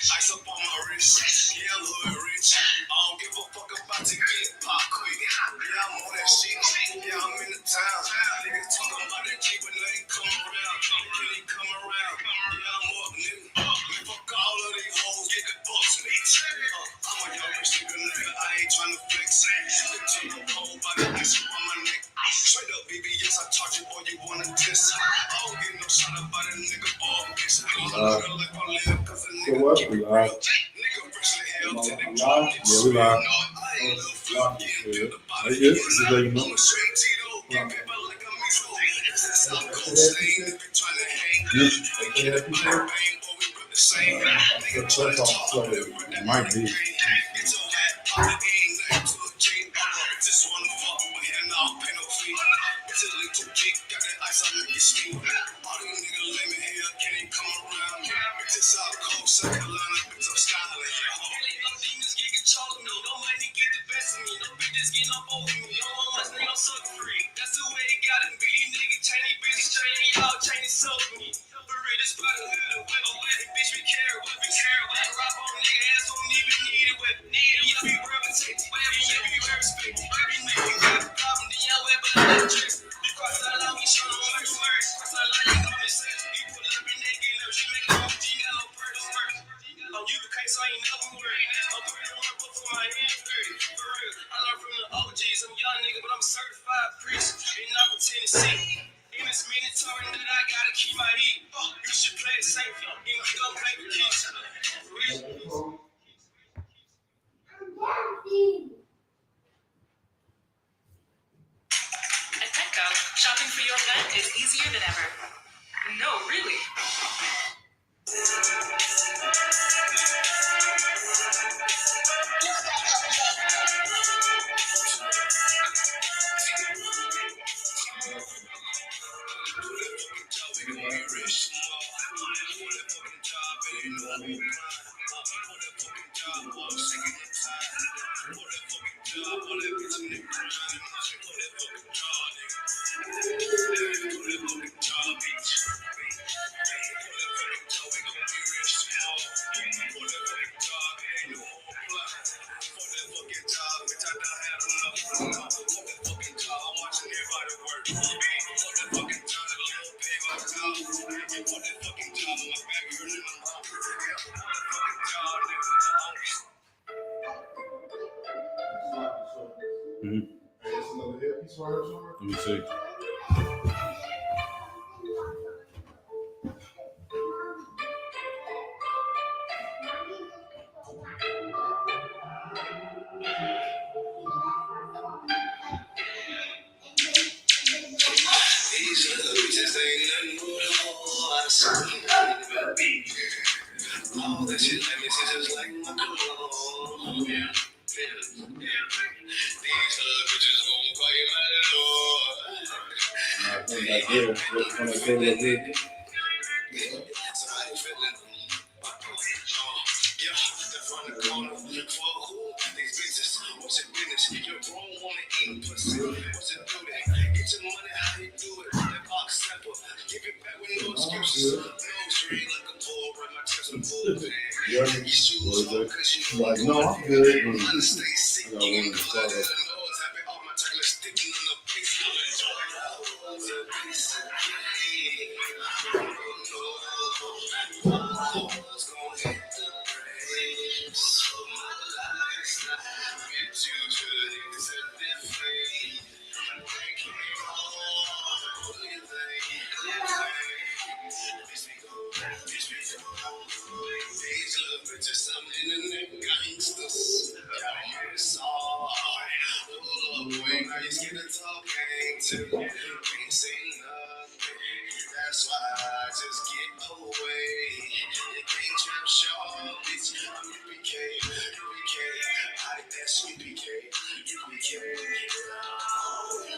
Ice up on my wrist, yeah, I'm hood rich. I don't give a fuck about to get pop quick. Yeah, I'm on that shit, yeah, I'm in the town. Niggas talking about that G, but they ain't come around. Can he come around? Yeah, I'm up, nigga. Man, fuck all of these hoes, get the bucks, bitch. I'm a young rich nigga, I ain't tryna flex. You can take a cold by the ice up on my neck. Straight up, BBS, I charge you, boy, you wanna test. I don't get no shot up by the nigga, ball, bitch. I'm a nigga like I live, cause a nigga keep it real. Nigga freshly held to the drum. Yeah, we live. I'm a straight Tito, get paper like a Mizo. Since I'm cold stained, if you tryna hang, they get it by the bang, boy, we rip the same. Nigga tryna talk, it might be. Get your hat, pop it in, nothing to a G. Just wanna fuck with him, now pay no fee. It's a little kick, got that ice on me, ski. All these niggas lame in here, can't even come around. Bitches out cold, South Carolina, bitch, I'm styling. Demons get control of me, no money get the best of me, no bitches getting up over me, no one wants me, I'm so free. That's the way it gotta be, these niggas chainy bitches training, y'all chainy sold me. For real, this by the hood, weather, bitch, we care, what we care. Like rock on nigga, ass don't even need it, what need it. Y'all be representative, y'all be respected. Every nigga got a problem, then y'all wear below tricks. Because I love me, show them words. Because I like you, come and say, you pull up your neck and up, she make a OG, got no purse. You the case, I ain't never worried. I'm putting the work before my hands dirty. For real, I learned from the OGs. I'm a young nigga, but I'm a certified priest. And I'm from Tennessee. In this mandatory that I gotta keep my heat. You should play it safe, and we gon' play the keys. At Petco, shopping for your pet is easier than ever. No, really. Let me see. All that shit let me see just like my cologne. Yeah. These other bitches gon' call you my lord. Somebody feeling. Yeah, they're from the corner. For who? These bitches. What's your business? Your grown woman eating pussy. What's it do that? Get your money, how you do it? That box sample. Give it back with no excuses. No string like a bull. Run my chest with bull. Yeah, like, no, I'm good. These little bitches, some internet gangsters. Boy, now you scared to talk, ain't you? Ain't seen nothing. That's why I just get away. You can't trap short, bitch. I'm UPK, ISRAELITES, UPK.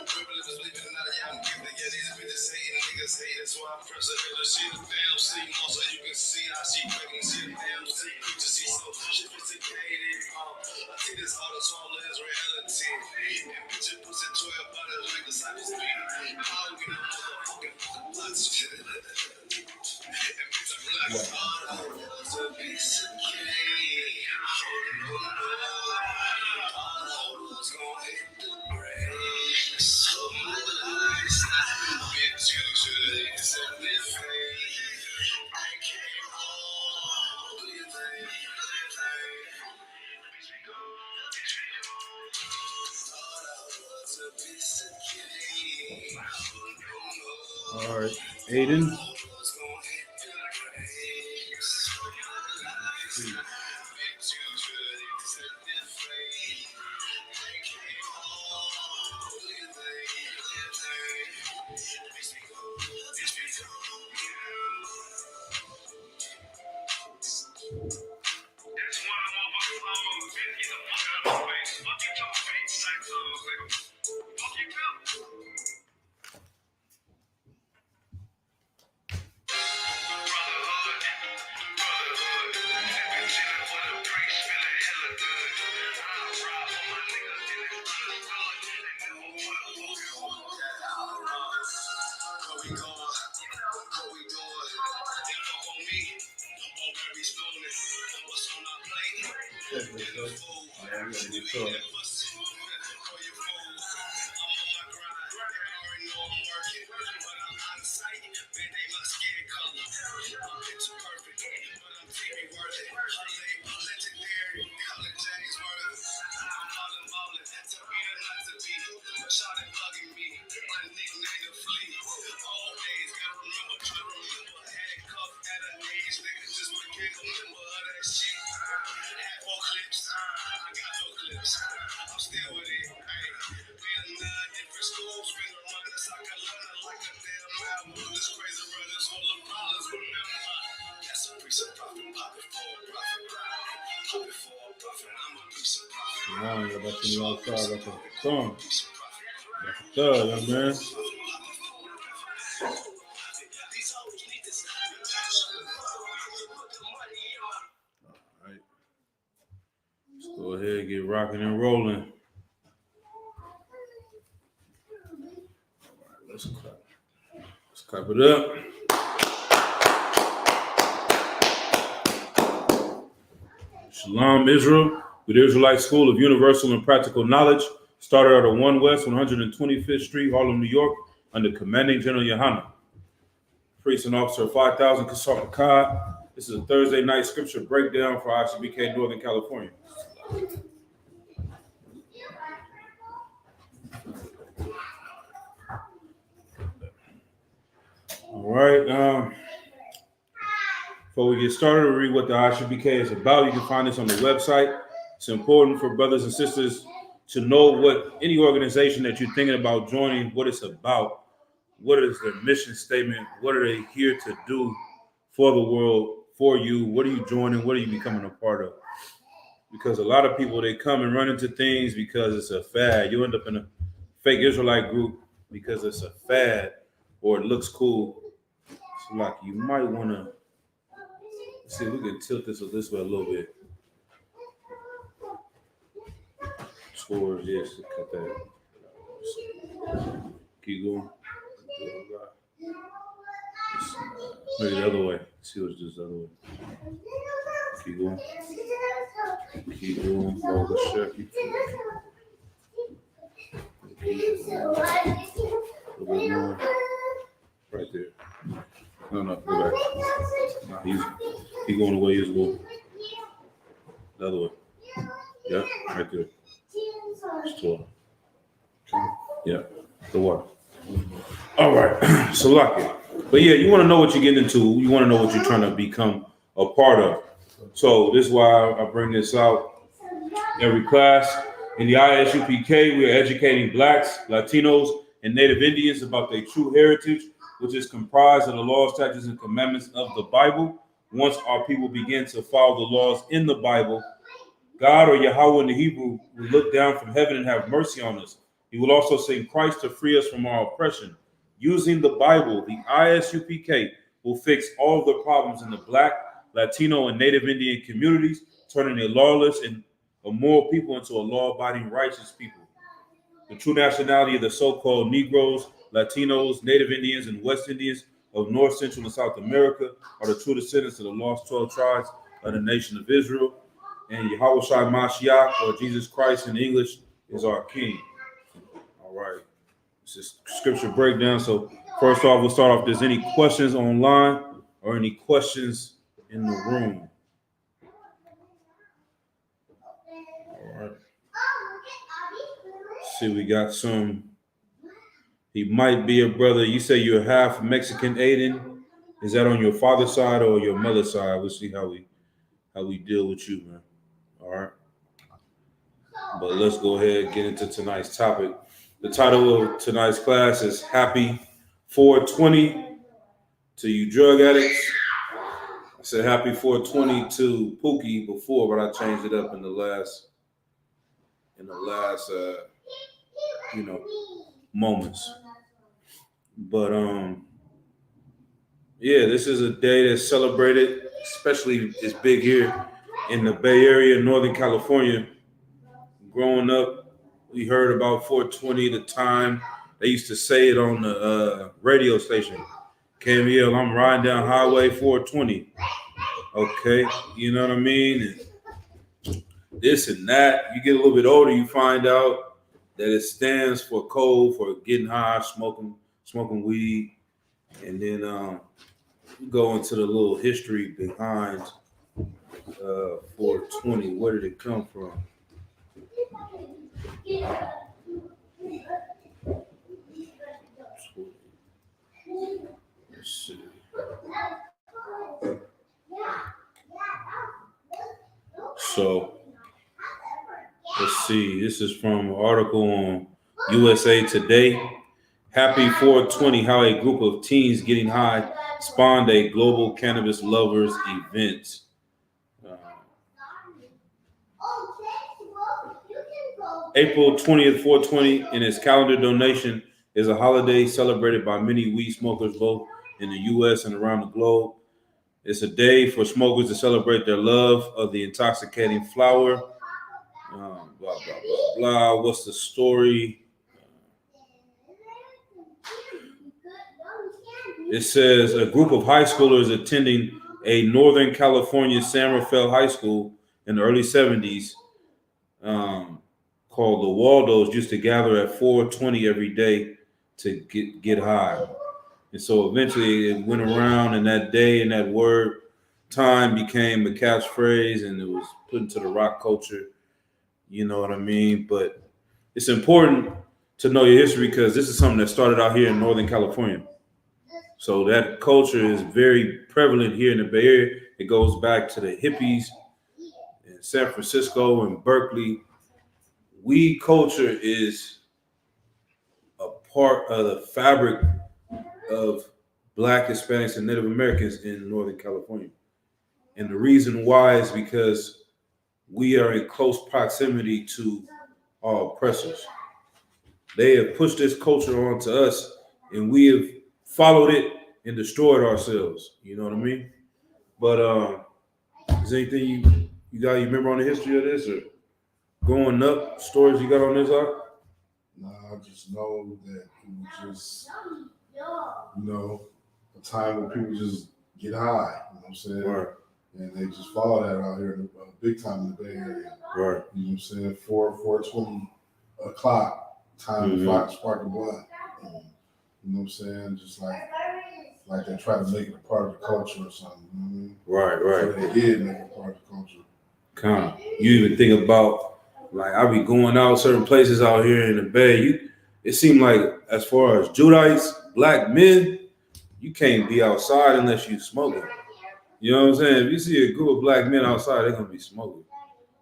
Privilege was living out of y'all, give the Yeah, these bitches hating, niggas hate. That's why I press her in the shit. Damn, see, so you can see how she making shit. Damn, see, just see so sophisticated. I see this all the swallow is reality. And bitches pussy 12 butters like the cycle speed. How we know motherfucking butts. And bitch, I'm like, oh, it's a piece of cake. Oh, no, all those gon' hit the brakes. So my lifestyle, bitch, you should accept it fake. I came home, do you think? All right, Aiden. Young man. All right. Let's go ahead and get rocking and rolling. Let's clap it up. Shalom, Israel. With the Israelite School of Universal and Practical Knowledge, started at 1 West 125th Street, Harlem, New York, under Commanding General Yohana. Priest and Officer 5000 Kasar Akkad. This is a Thursday night scripture breakdown for ICBK Northern California. All right. Before we get started, we'll read what the ICBK is about. You can find this on the website. It's important for brothers and sisters to know what any organization that you're thinking about joining, what it's about, what is their mission statement, what are they here to do for the world, for you, what are you joining, what are you becoming a part of? Because a lot of people, they come and run into things because it's a fad. You end up in a fake Israelite group because it's a fad or it looks cool. So like you might want to, see if we can tilt this way a little bit. Towards, yes, cut that. Keep going. Maybe the other way. See what's just the other way. Keep going. Keep going. Follow the shirt. Keep a little bit more. Right there. No, go back. No, he's going the way he's going. The other way. Yeah, right there. It's 12. Yeah, the water. All right, so lock it. But yeah, you want to know what you're getting into. You want to know what you're trying to become a part of. So this is why I bring this out every class. In the ISUPK, we are educating Blacks, Latinos, and Native Indians about their true heritage, which is comprised of the laws, statutes, and commandments of the Bible. Once our people begin to follow the laws in the Bible, God, or Yahweh in the Hebrew, will look down from heaven and have mercy on us. He will also send Christ to free us from our oppression. Using the Bible, the ISUPK will fix all of the problems in the Black, Latino, and Native Indian communities, turning a lawless and immoral people into a law-abiding, righteous people. The true nationality of the so-called Negroes, Latinos, Native Indians, and West Indians of North, Central, and South America are the true descendants of the lost 12 tribes of the nation of Israel. And Yahweh Shai Mashiach, or Jesus Christ in English, is our King. All right. This is scripture breakdown. So first off, we'll start off. If there's any questions online or any questions in the room. All right. See, we got some. He might be a brother. You say you're half Mexican, Aiden. Is that on your father's side or your mother's side? We'll see how we deal with you, man. All right. But let's go ahead and get into tonight's topic. The title of tonight's class is Happy 420 to you drug addicts. I said Happy 420 to Pookie before, but I changed it up in the last moments. But yeah, this is a day that's celebrated, especially it's big here in the Bay Area, Northern California. Growing up, we heard about 420, the time. They used to say it on the radio station. KML, I'm riding down Highway 420. Okay, you know what I mean? And this and that. You get a little bit older, you find out that it stands for code for getting high, smoking weed. And then go into the little history behind 420. Where did it come from? Let's see. So let's see. This is from an article on USA Today. Happy 420, how a group of teens getting high spawned a global cannabis lovers event. April 20th, 420, in its calendar donation, is a holiday celebrated by many weed smokers both in the U.S. and around the globe. It's a day for smokers to celebrate their love of the intoxicating flower. Blah, blah, blah, blah. What's the story? It says a group of high schoolers attending a Northern California San Rafael High School in the early 70s called the Waldos used to gather at 420 every day to get high. And so eventually it went around, and that day and that word time became a catchphrase, and it was put into the rock culture. You know what I mean? But it's important to know your history because this is something that started out here in Northern California. So that culture is very prevalent here in the Bay Area. It goes back to the hippies in San Francisco and Berkeley. Weed culture is a part of the fabric of Black, Hispanics, and Native Americans in Northern California. And the reason why is because we are in close proximity to our oppressors. They have pushed this culture onto us, and we have followed it and destroyed ourselves. You know what I mean? But is there anything you remember on the history of this, or growing up, stories you got on this art? No, I just know that it was just, a time when people just get high. You know what I'm saying? Right. And they just follow that out here big time in the Bay Area. Right. You know what I'm saying? 4:20 o'clock, time to spark a blunt. You know what I'm saying? Just like they try to make it a part of the culture or something. You know what I mean? Right. So they did make it a part of the culture. Come. You even think about, like, I be going out certain places out here in the Bay. It seemed like as far as Judites, Black men, you can't be outside unless you smoking. You know what I'm saying? If you see a group of Black men outside, they're gonna be smoking.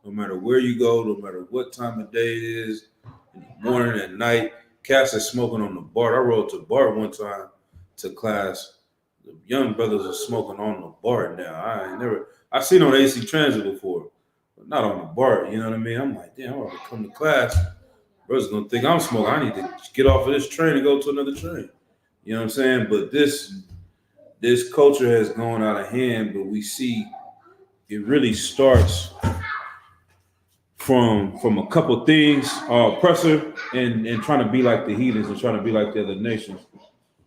No matter where you go, no matter what time of day it is, in the morning, at night, cats are smoking on the BART. I rode to BART one time to class. The young brothers are smoking on the BART now. I've seen on AC Transit before, but not on the BART. You know what I mean? I'm like, damn, I'm gonna come to class. Brothers gonna think I'm smoking. I need to get off of this train and go to another train. You know what I'm saying? But this culture has gone out of hand, but we see it really starts from a couple things, oppressor and trying to be like the heathens and trying to be like the other nations.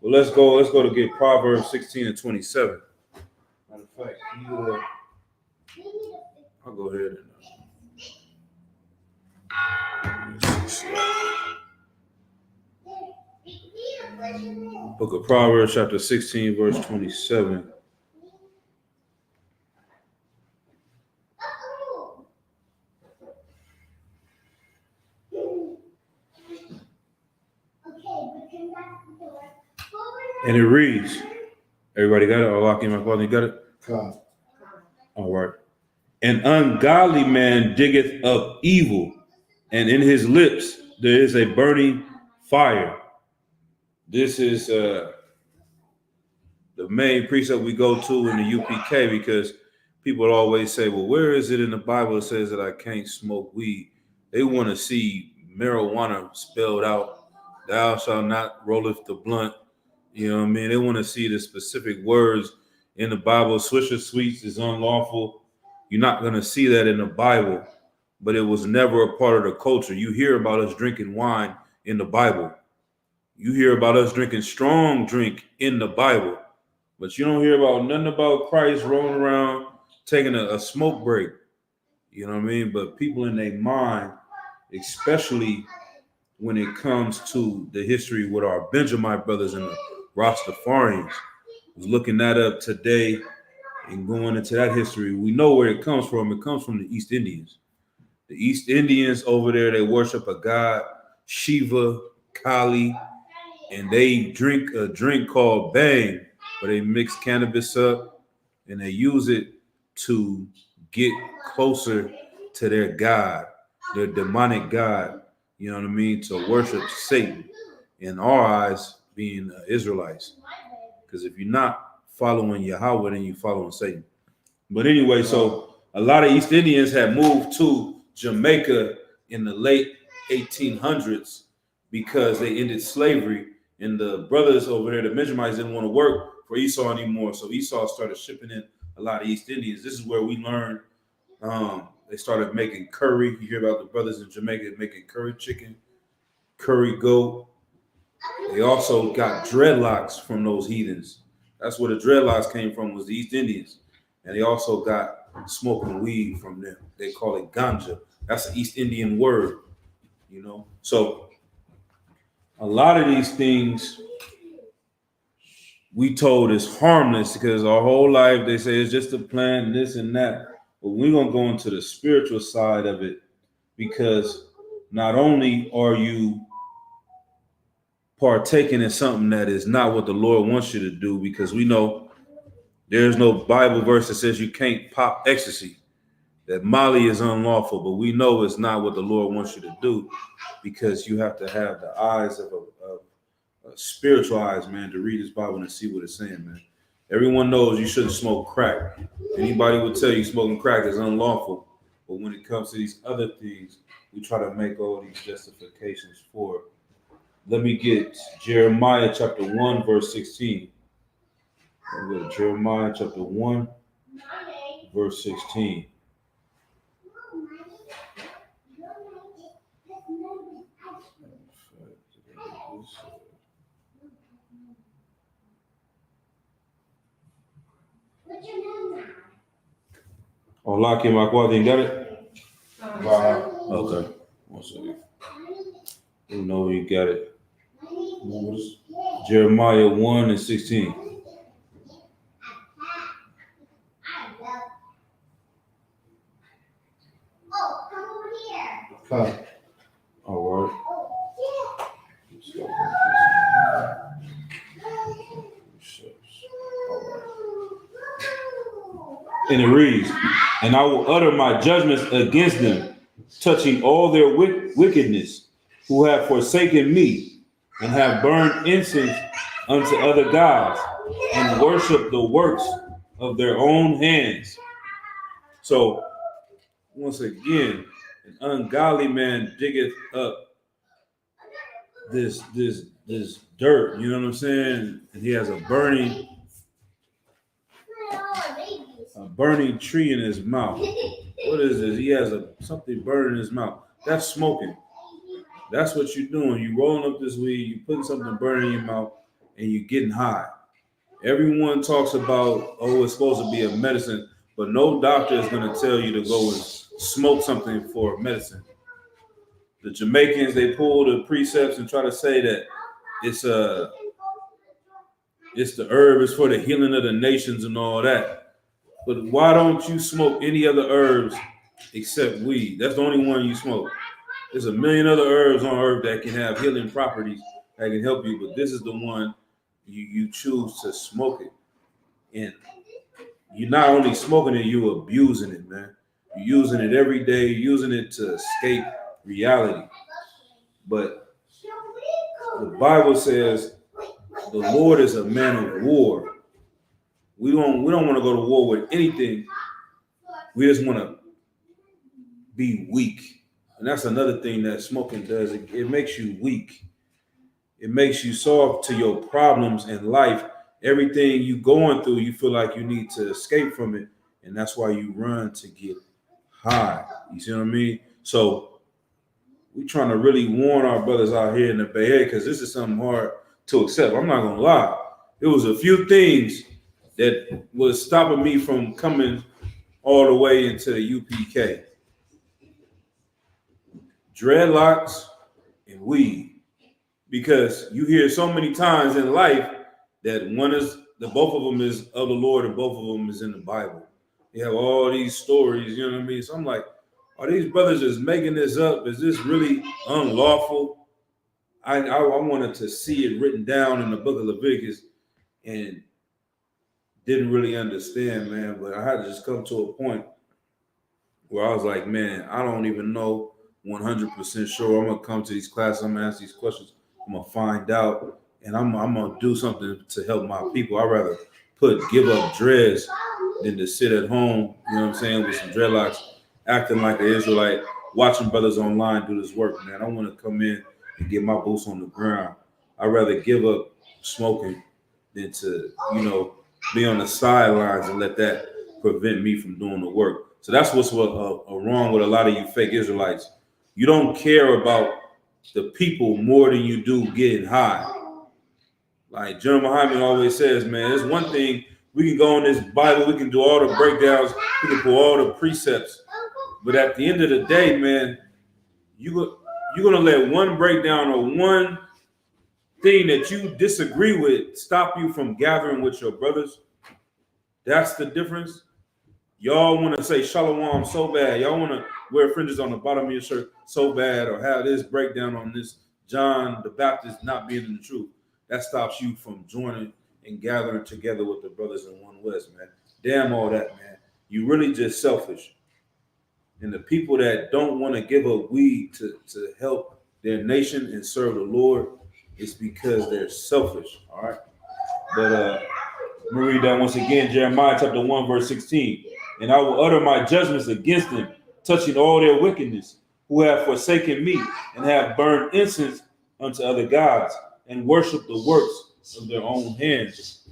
Well, let's go to get Proverbs 16 and 27. Matter of fact, I'll go ahead and Book of Proverbs, chapter 16, verse 27. And it reads, everybody got it? Or lock in my father, you got it? God. All right. An ungodly man diggeth up evil, and in his lips there is a burning fire. This is the main precept we go to in the UPK because people always say, well, where is it in the Bible that says that I can't smoke weed? They want to see marijuana spelled out. Thou shalt not rolleth the blunt. You know what I mean? They want to see the specific words in the Bible. Swisher Sweets is unlawful. You're not going to see that in the Bible, but it was never a part of the culture. You hear about us drinking wine in the Bible. You hear about us drinking strong drink in the Bible, but you don't hear about nothing about Christ rolling around taking a smoke break. You know what I mean? But people in their mind, especially when it comes to the history with our Benjamite brothers and the Rastafarians, was looking that up today and going into that history. We know where it comes from. It comes from the East Indians. The East Indians over there, they worship a god, Shiva, Kali, and they drink a drink called Bang, where they mix cannabis up and they use it to get closer to their god, their demonic god, you know what I mean, to worship Satan. In our eyes, being Israelites. Because if you're not following Yahweh, then you're following Satan. But anyway, so a lot of East Indians had moved to Jamaica in the late 1800s because they ended slavery. And the brothers over there, the Benjamites, didn't want to work for Esau anymore. So Esau started shipping in a lot of East Indians. This is where we learned they started making curry. You hear about the brothers in Jamaica making curry chicken, curry goat. They also got dreadlocks from those heathens. That's where the dreadlocks came from, was the East Indians. And they also got smoking weed from them. They call it ganja. That's an East Indian word, you know. So a lot of these things we told is harmless because our whole life they say it's just a plant, this and that. But we're going to go into the spiritual side of it because not only are you partaking in something that is not what the Lord wants you to do, because we know there's no Bible verse that says you can't pop ecstasy, that Molly is unlawful, but we know it's not what the Lord wants you to do because you have to have the eyes of a spiritual eyes, man, to read this Bible and see what it's saying, man. Everyone knows you shouldn't smoke crack. Anybody would tell you smoking crack is unlawful, but when it comes to these other things, we try to make all these justifications for it. Let me get Jeremiah chapter 1, verse 16. Go to Jeremiah chapter 1, verse 16. Oh, lock in my quality. You got it? Okay. 1 second. You know you got it. Jeremiah 1 and 16. All right. And it reads, and I will utter my judgments against them, touching all their wickedness, who have forsaken me, and have burned incense unto other gods, and worship the works of their own hands. So, once again, an ungodly man diggeth up this dirt, you know what I'm saying? And he has a burning tree in his mouth. What is this? He has something burning in his mouth. That's smoking. That's what you're doing. You rolling up this weed, you putting something burning in your mouth, and you're getting high. Everyone talks about, oh, it's supposed to be a medicine, but no doctor is going to tell you to go and smoke something for medicine. The Jamaicans, they pull the precepts and try to say that it's the herb is for the healing of the nations and all that. But why don't you smoke any other herbs except weed? That's the only one you smoke. There's a million other herbs on earth that can have healing properties that can help you, but this is the one you choose to smoke it. And you're not only smoking it, you're abusing it, man. You're using it every day, using it to escape reality. But the Bible says the Lord is a man of war. We don't want to go to war with anything. We just want to be weak. And that's another thing that smoking does. It makes you weak. It makes you soft to your problems in life. Everything you going through, you feel like you need to escape from it. And that's why you run to get high. You see what I mean? So we're trying to really warn our brothers out here in the Bay Area, because this is something hard to accept. I'm not going to lie. It was a few things that was stopping me from coming all the way into the UPK. Dreadlocks and weed. Because you hear so many times in life that both of them is of the Lord and both of them is in the Bible. They have all these stories, you know what I mean? So I'm like, are these brothers just making this up? Is this really unlawful? I wanted to see it written down in the book of Leviticus and didn't really understand, man. But I had to just come to a point where I was like, man, I don't even know 100% sure. I'm going to come to these classes. I'm going to ask these questions. I'm going to find out. And I'm going to do something to help my people. I'd rather give up dreads than to sit at home, you know what I'm saying, with some dreadlocks, acting like an Israelite, watching brothers online do this work, man. I want to come in and get my boots on the ground. I'd rather give up smoking than to, be on the sidelines and let that prevent me from doing the work. So that's what's wrong with a lot of you fake Israelites. You don't care about the people more than you do getting high. Like General Muhammad always says, man, there's one thing, we can go in this Bible, we can do all the breakdowns, we can pull all the precepts, but at the end of the day, man, you're gonna let one breakdown or one thing that you disagree with stop you from gathering with your brothers. That's the difference. Y'all want to say shalom so bad. Y'all want to wear fringes on the bottom of your shirt so bad, or have this breakdown on this John the Baptist not being in the truth. That stops you from joining and gathering together with the brothers in One West, man. Damn all that, man. You really just selfish. And the people that don't want to give up weed to help their nation and serve the Lord, it's because they're selfish, all right? But I'm going to read that once again, Jeremiah chapter 1, verse 16. And I will utter my judgments against them, touching all their wickedness, who have forsaken me and have burned incense unto other gods and worship the works of their own hands.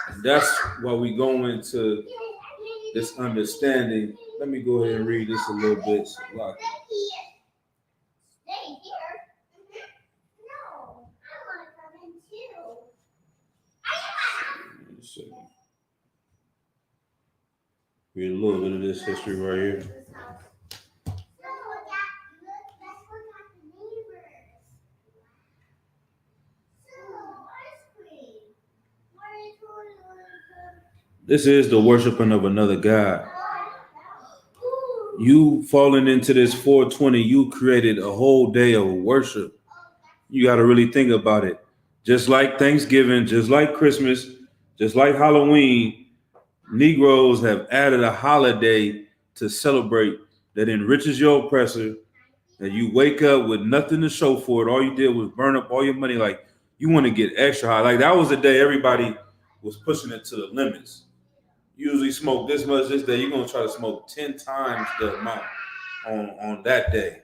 And that's why we go into this understanding. Let me go ahead and read this a little bit. Read a little bit of this history right here. This is the worshiping of another God. You falling into this 420, you created a whole day of worship. You got to really think about it. Just like Thanksgiving, just like Christmas, just like Halloween, Negroes have added a holiday to celebrate that enriches your oppressor, that you wake up with nothing to show for it. All you did was burn up all your money. Like, you want to get extra high. Like, that was the day everybody was pushing it to the limits. Usually smoke this much this day, you're going to try to smoke 10 times the amount on that day.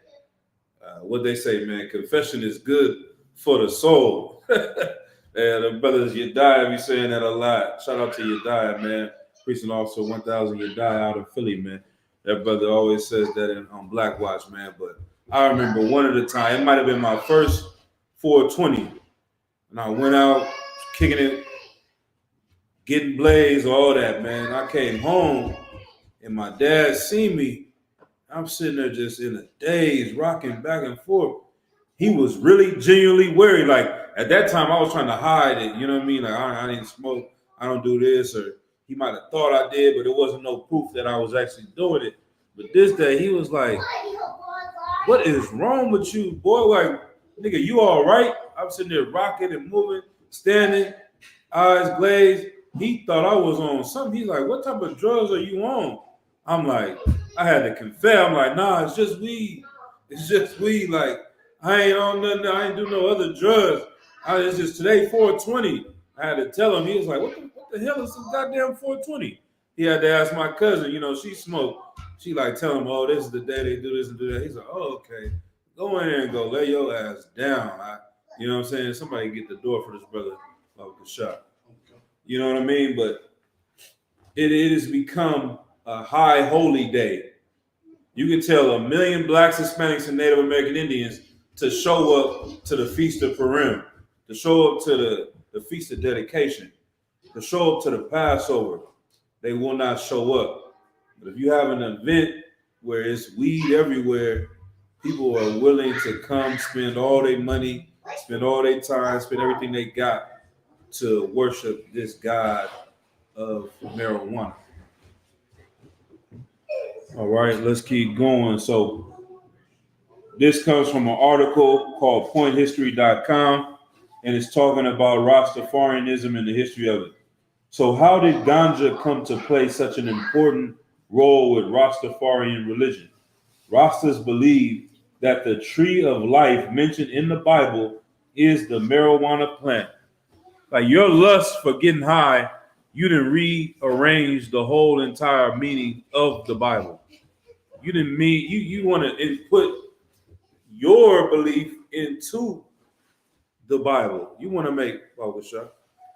what they say, man, confession is good for the soul. And the brothers Yediah be saying that a lot. Shout out to Yediah, man. Preaching Officer 1000 Yediah out of Philly, man. That brother always says that on Black Watch, man. But I remember one at a time, it might have been my first 420. And I went out, kicking it, getting blazed, all that, man. I came home, and my dad seen me. I'm sitting there just in a daze, rocking back and forth. He was really genuinely worried. Like, at that time, I was trying to hide it. You know what I mean? Like, I didn't smoke. I don't do this. Or he might have thought I did, but there wasn't no proof that I was actually doing it. But this day, he was like, what is wrong with you, boy? Like, nigga, you all right? I'm sitting there rocking and moving, standing, eyes glazed. He thought I was on something. He's like, what type of drugs are you on? I'm like, I had to confess. I'm like, nah, it's just weed. It's just weed. Like, I ain't on nothing. I ain't do no other drugs. It's just today, 420. I had to tell him. He was like, what the hell is this goddamn 420? He had to ask my cousin. You know, she smoked. She like tell him, oh, this is the day they do this and do that. He's like, oh, okay. Go in there and go lay your ass down. You know what I'm saying? Somebody get the door for this brother like a shot. You know what I mean? But it has become a high holy day. You can tell 1 million blacks, Hispanics, and Native American Indians to show up to the Feast of Purim, to show up to the Feast of Dedication, to show up to the Passover. They will not show up. But if you have an event where it's weed everywhere, people are willing to come spend all their money, spend all their time, spend everything they got to worship this God of marijuana. All right, let's keep going. So this comes from an article called pointhistory.com, and it's talking about Rastafarianism and the history of it. So how did ganja come to play such an important role with Rastafarian religion? Rastas believe that the tree of life mentioned in the Bible is the marijuana plant. Like your lust for getting high, you didn't rearrange the whole entire meaning of the Bible. You didn't mean you want to put your belief into the Bible. You want to make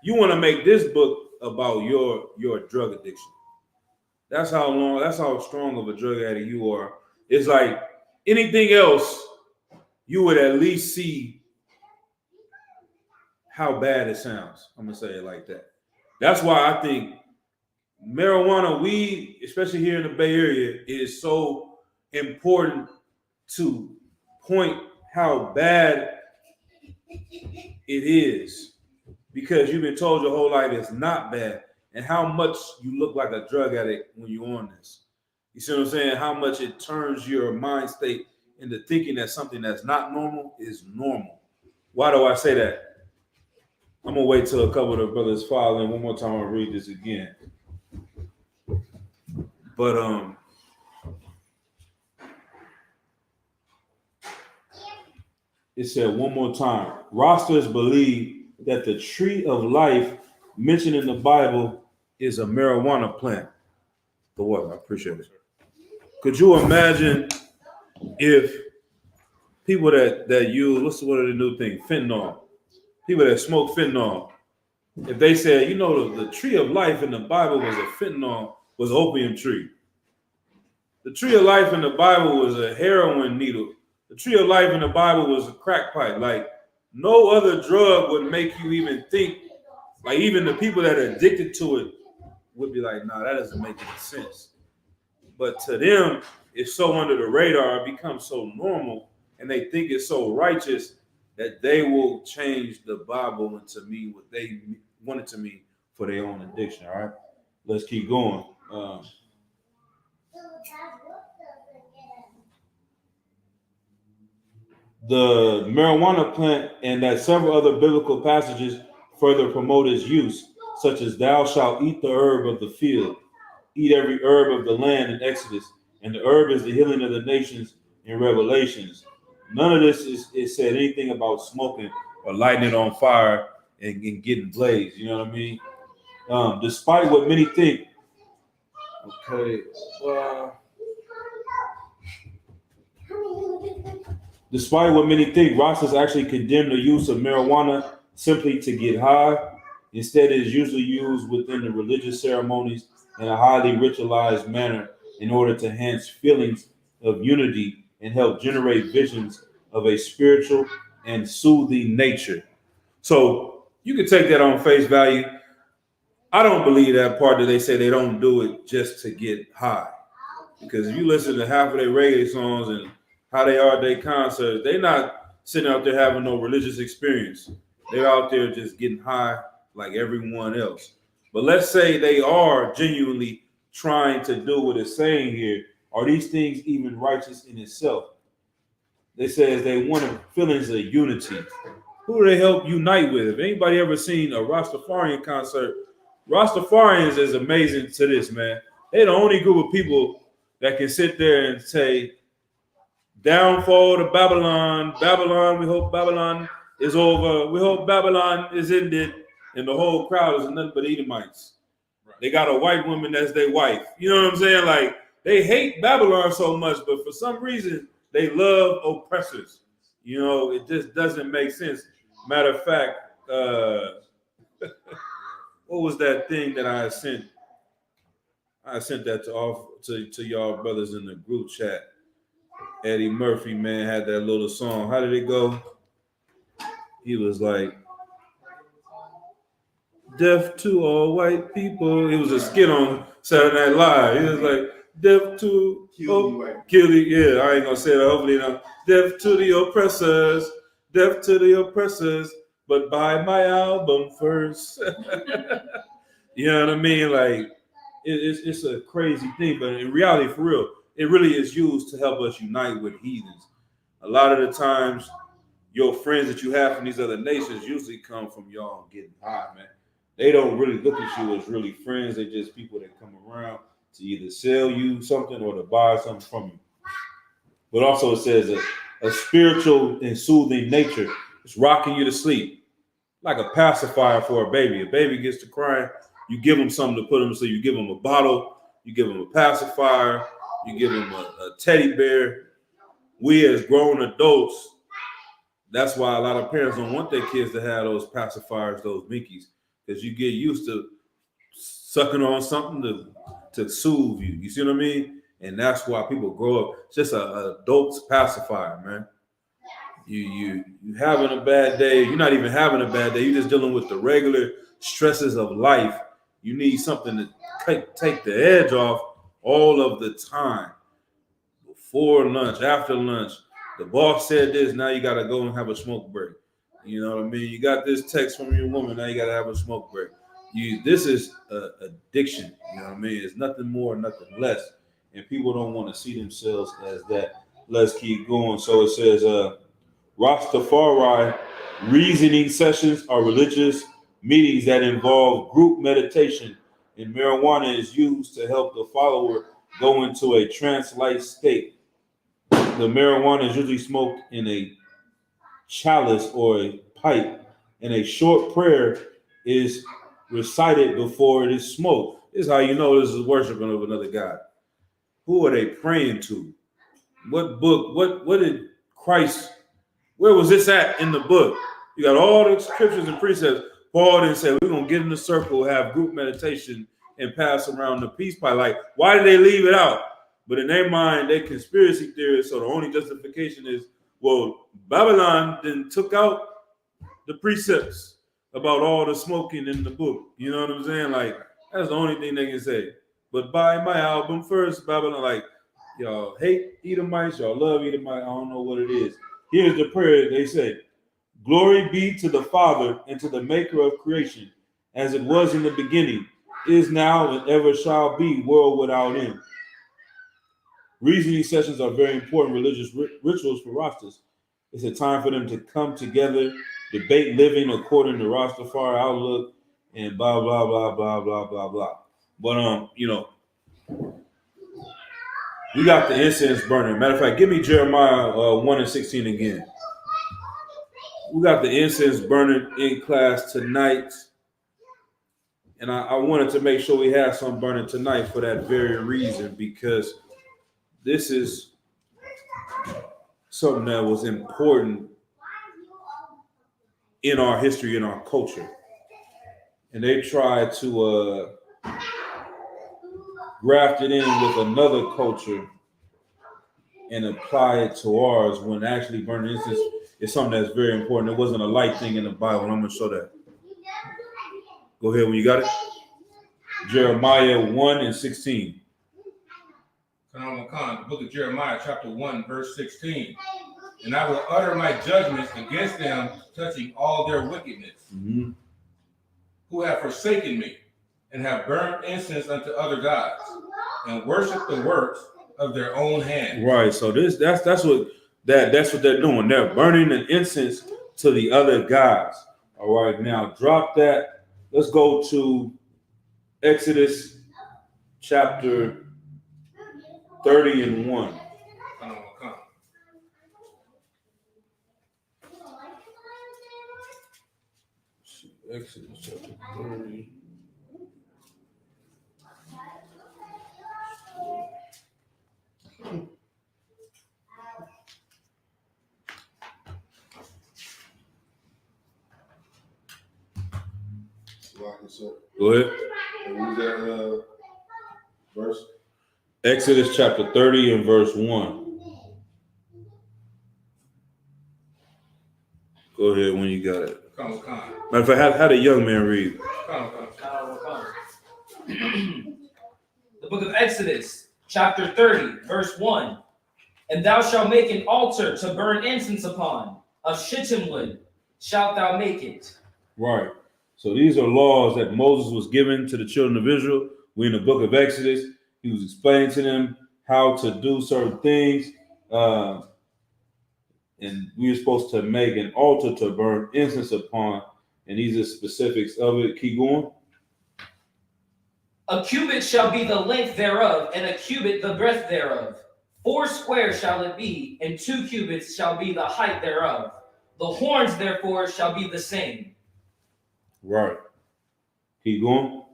you want to make this book about your drug addiction. That's how strong of a drug addict you are. It's like anything else, you would at least see how bad it sounds. I'm gonna say it like that. That's why I think marijuana, weed, especially here in the Bay Area, is so important to point how bad it is, because you've been told your whole life it's not bad, and how much you look like a drug addict when you're on this. You see what I'm saying? How much it turns your mind state into thinking that something that's not normal is normal. Why do I say that? I'm gonna wait till a couple of the brothers file in one more time. I'll read this again. But it said one more time. Rastas believe that the tree of life mentioned in the Bible is a marijuana plant. The what? I appreciate it. Could you imagine if people that use, what's one of the new things, fentanyl, people that smoke fentanyl, if they said, you know, the tree of life in the Bible was a fentanyl, was an opium tree. The tree of life in the Bible was a heroin needle. The tree of life in the Bible was a crack pipe. Like, no other drug would make you even think, like even the people that are addicted to it would be like, nah, that doesn't make any sense. But to them, it's so under the radar, it becomes so normal, and they think it's so righteous that they will change the Bible into mean what they want it to mean for their own addiction. All right, let's keep going. The marijuana plant and that several other biblical passages further promote its use, such as thou shalt eat the herb of the field, eat every herb of the land in Exodus, and the herb is the healing of the nations in Revelations. None of this is said anything about smoking or lighting it on fire and getting blazed. You know what I mean? Despite what many think. Okay. Despite what many think, Rastas actually condemn the use of marijuana simply to get high. Instead, it is usually used within the religious ceremonies in a highly ritualized manner in order to enhance feelings of unity and help generate visions of a spiritual and soothing nature. So you can take that on face value. I don't believe that part that they say they don't do it just to get high. Because if you listen to half of their reggae songs and how they are at their concerts, they're not sitting out there having no religious experience. They're out there just getting high like everyone else. But let's say they are genuinely trying to do what it's saying here. Are these things even righteous in itself? They say they want feelings of unity. Who do they help unite with? If anybody ever seen a Rastafarian concert, Rastafarians is amazing to this, man. They're the only group of people that can sit there and say, downfall to Babylon, Babylon, we hope Babylon is over, we hope Babylon is ended, and the whole crowd is nothing but Edomites. Right. They got a white woman as their wife. You know what I'm saying? Like, they hate Babylon so much, but for some reason, they love oppressors. You know, it just doesn't make sense. Matter of fact, what was that thing that I sent? I sent that to y'all brothers in the group chat. Eddie Murphy, man, had that little song. How did it go? He was like, deaf to all white people. It was a skit on Saturday Night Live. He was like, deaf to kill the, yeah, I ain't gonna say that, hopefully not. Deaf to the oppressors, deaf to the oppressors, but buy my album first. You know what I mean? Like, it's a crazy thing, but in reality, for real, it really is used to help us unite with heathens. A lot of the times, your friends that you have from these other nations usually come from y'all getting high, man. They don't really look at you as really friends. They're just people that come around to either sell you something or to buy something from you. But also it says a spiritual and soothing nature. It's rocking you to sleep, like a pacifier for a baby. A baby gets to crying, you give them something to put them to sleep. You give them a bottle, you give them a pacifier, you give them a teddy bear. We as grown adults, that's why a lot of parents don't want their kids to have those pacifiers, those Minkies, because you get used to sucking on something to soothe you. You see what I mean? And that's why people grow up. It's just a adult's pacifier, man. You having a bad day. You're not even having a bad day. You're just dealing with the regular stresses of life. You need something to take the edge off all of the time. Before lunch, after lunch. The boss said this, now you got to go and have a smoke break. You know what I mean? You got this text from your woman, now you got to have a smoke break. This is addiction. You know what I mean? It's nothing more, nothing less. And people don't want to see themselves as that. Let's keep going. So it says, Rastafari reasoning sessions are religious meetings that involve group meditation, and marijuana is used to help the follower go into a trance-like state. The marijuana is usually smoked in a chalice or a pipe, and a short prayer is recited before it is smoked. This is how you know this is worshiping of another God. Who are they praying to? What book? What did Christ? Where was this at in the book? You got all the scriptures and precepts. Paul didn't say we're gonna get in a circle, have group meditation, and pass around the peace pipe. Like, why did they leave it out? But in their mind, they conspiracy theorists. So the only justification is, well, Babylon then took out the precepts about all the smoking in the book. You know what I'm saying? Like, that's the only thing they can say. But buy my album first, Babylon. Like, y'all hate Edomites, y'all love Edomites. I don't know what it is. Here's the prayer they say. Glory be to the Father and to the maker of creation, as it was in the beginning, is now, and ever shall be, world without end. Reasoning sessions are very important religious rituals for Rastas. It's a time for them to come together, debate living according to Rastafari outlook, and blah, blah, blah, blah, blah, blah, blah. But, we got the incense burning. Matter of fact, give me Jeremiah 1:16 again. We got the incense burning in class tonight. And I wanted to make sure we had some burning tonight for that very reason, because this is something that was important in our history, in our culture. And they tried to graft it in with another culture and apply it to ours, when actually burning incense is something that's very important. It wasn't a light thing in the Bible. And I'm going to show that. Go ahead when you got it. Jeremiah 1:16. The book of Jeremiah, chapter 1, verse 16. And I will utter my judgments against them, touching all their wickedness, who have forsaken me, and have burned incense unto other gods, and worship the works of their own hands. Right. So that's what they're doing. They're burning an incense to the other gods. All right. Now drop that. Let's go to Exodus chapter 30:1. Exodus chapter 30. Go ahead. What was that verse? Exodus chapter 30 and verse 1. Go ahead when you got it. Matter of fact, how the young man read? The book of Exodus, chapter 30, verse 1. And thou shalt make an altar to burn incense upon, of shittim wood shalt thou make it. Right. So these are laws that Moses was given to the children of Israel. We're in the book of Exodus. He was explaining to them how to do certain things. And we were supposed to make an altar to burn incense upon. And these are specifics of it. Keep going. A cubit shall be the length thereof, and a cubit the breadth thereof. 4 square shall it be, and 2 cubits shall be the height thereof. The horns, therefore, shall be the same. Right. Keep going.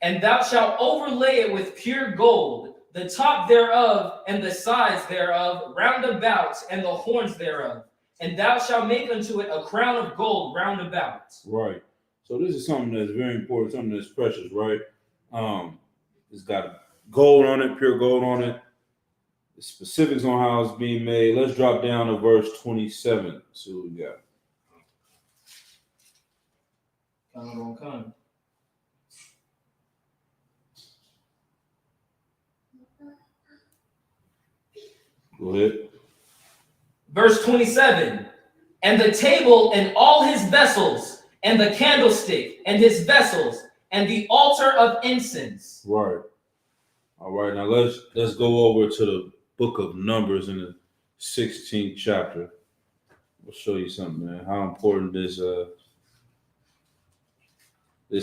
And thou shalt overlay it with pure gold, the top thereof and the sides thereof round about, and the horns thereof. And thou shalt make unto it a crown of gold round about. Right. So this is something that's very important, something that's precious, right? It's got gold on it, pure gold on it. The specifics on how it's being made. Let's drop down to verse 27. See what we got. Go ahead. Verse 27. And the table and all his vessels, and the candlestick and his vessels, and the altar of incense. Right. All right. Now let's go over to the book of Numbers in the 16th chapter. We'll show you something, man. How important this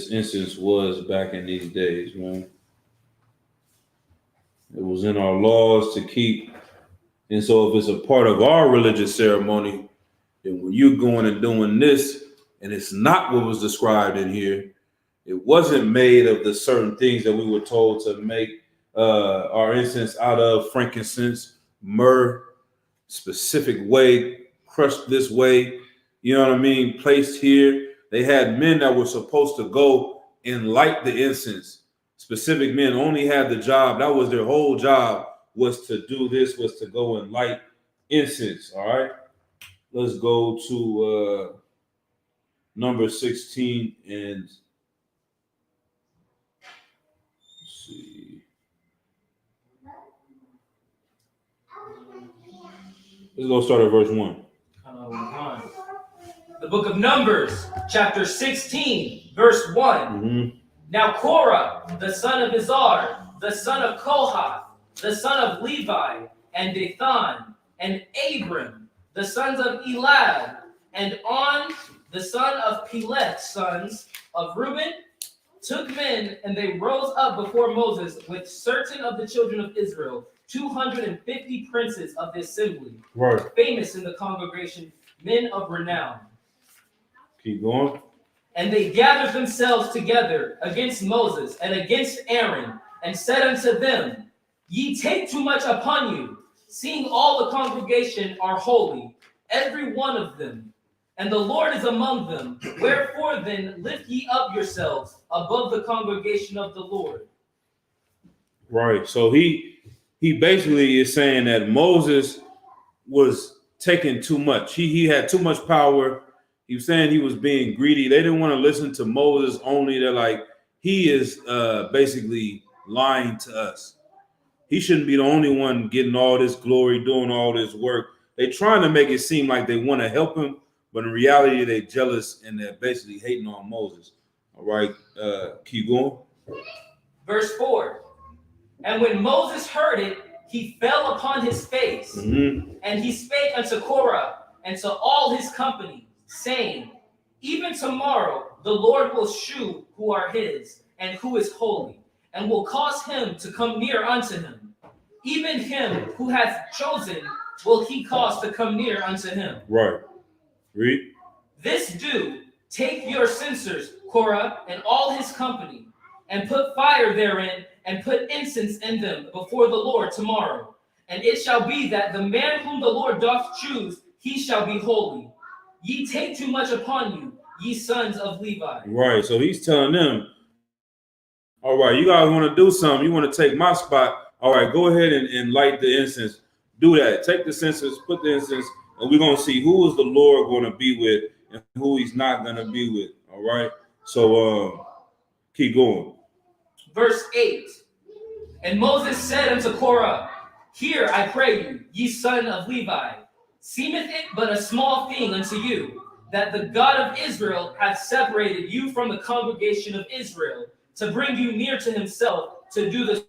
incense was back in these days, man. It was in our laws to keep. And so if it's a part of our religious ceremony, then when you're going and doing this, and it's not what was described in here, it wasn't made of the certain things that we were told to make our incense out of: frankincense, myrrh, specific way, crushed this way, you know what I mean, placed here. They had men that were supposed to go and light the incense. Specific men only had the job. That was their whole job, was to do this, was to go and light incense. All right. Let's go to number 16 and let's see. Let's go start at verse 1. The book of Numbers, chapter 16, verse 1. Now Korah, the son of Izhar, the son of Kohath, the son of Levi, and Dathan, and Abram, the sons of Elad, and On, the son of Peleth, sons of Reuben, took men, and they rose up before Moses with certain of the children of Israel, 250 princes of the assembly, Right. famous in the congregation, men of renown. Keep going. And they gathered themselves together against Moses and against Aaron, and said unto them, Ye take too much upon you. seeing all the congregation are holy, every one of them, and the Lord is among them. Wherefore then lift ye up yourselves above the congregation of the Lord. Right. So he basically is saying that Moses was taking too much. He had too much power. He was saying he was being greedy. They didn't want to listen to Moses only. They're like, he is basically lying to us. He shouldn't be the only one getting all this glory, doing all this work. They're trying to make it seem like they want to help him, but in reality, they're jealous and they're basically hating on Moses. All right, keep going. Verse 4. And when Moses heard it, he fell upon his face, and he spake unto Korah and to all his company, saying, even tomorrow the Lord will shew who are his, and who is holy, and will cause him to come near unto him. Even him who hath chosen will he cause to come near unto him. Right. Read. This do, take your censers, Korah, and all his company, and put fire therein, and put incense in them before the Lord tomorrow. And it shall be that the man whom the Lord doth choose, he shall be holy. Ye take too much upon you, ye sons of Levi. Right. So he's telling them, all right, you guys want to do something. You want to take my spot. All right, go ahead and light the incense. Do that. Take the censers, put the incense, and we're going to see who is the Lord going to be with and who he's not going to be with. All right. So keep going. Verse 8. And Moses said unto Korah, hear, I pray you, ye son of Levi, seemeth it but a small thing unto you, that the God of Israel hath separated you from the congregation of Israel, to bring you near to himself, to do the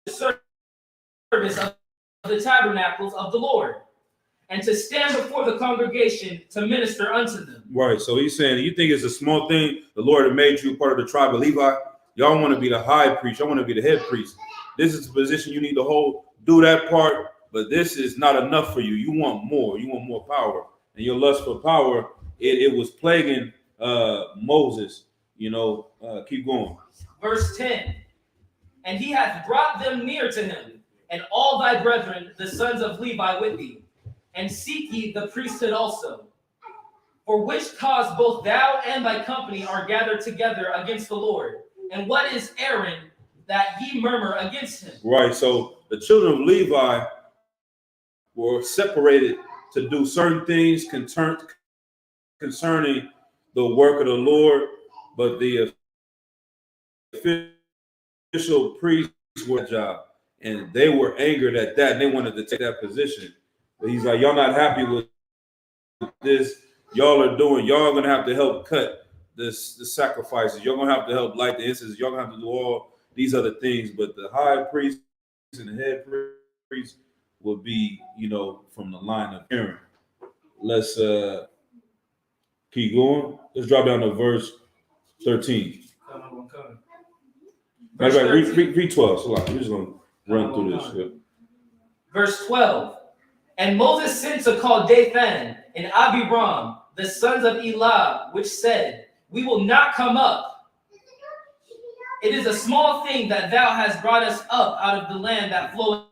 service of the tabernacles of the Lord, and to stand before the congregation to minister unto them. Right. So he's saying, you think it's a small thing? The Lord had made you part of the tribe of Levi. Y'all want to be the high priest. Y'all want to be the head priest. This is the position you need to hold. Do that part, but this is not enough for you. You want more. You want more power. And your lust for power, it was plaguing Moses. You know, keep going. Verse 10. And he hath brought them near to him, and all thy brethren, the sons of Levi, with thee. And seek ye the priesthood also. For which cause both thou and thy company are gathered together against the Lord. And what is Aaron that ye murmur against him? Right. So the children of Levi were separated to do certain things concerning the work of the Lord, but the official priests were a job, and they were angered at that, and they wanted to take that position. But he's like, y'all not happy with this? Y'all gonna have to help cut the sacrifices. You're gonna have to help light the incense. You're gonna have to do all these other things. But the high priest and the head priest will be, from the line of Aaron. Let's keep going. Let's drop down to verse 13. Verse 13. Read 12. So we're just gonna run through this. Yeah. Verse 12. And Moses sent to call Dathan and Abiram, the sons of Elah, which said, we will not come up. It is a small thing that thou hast brought us up out of the land that floweth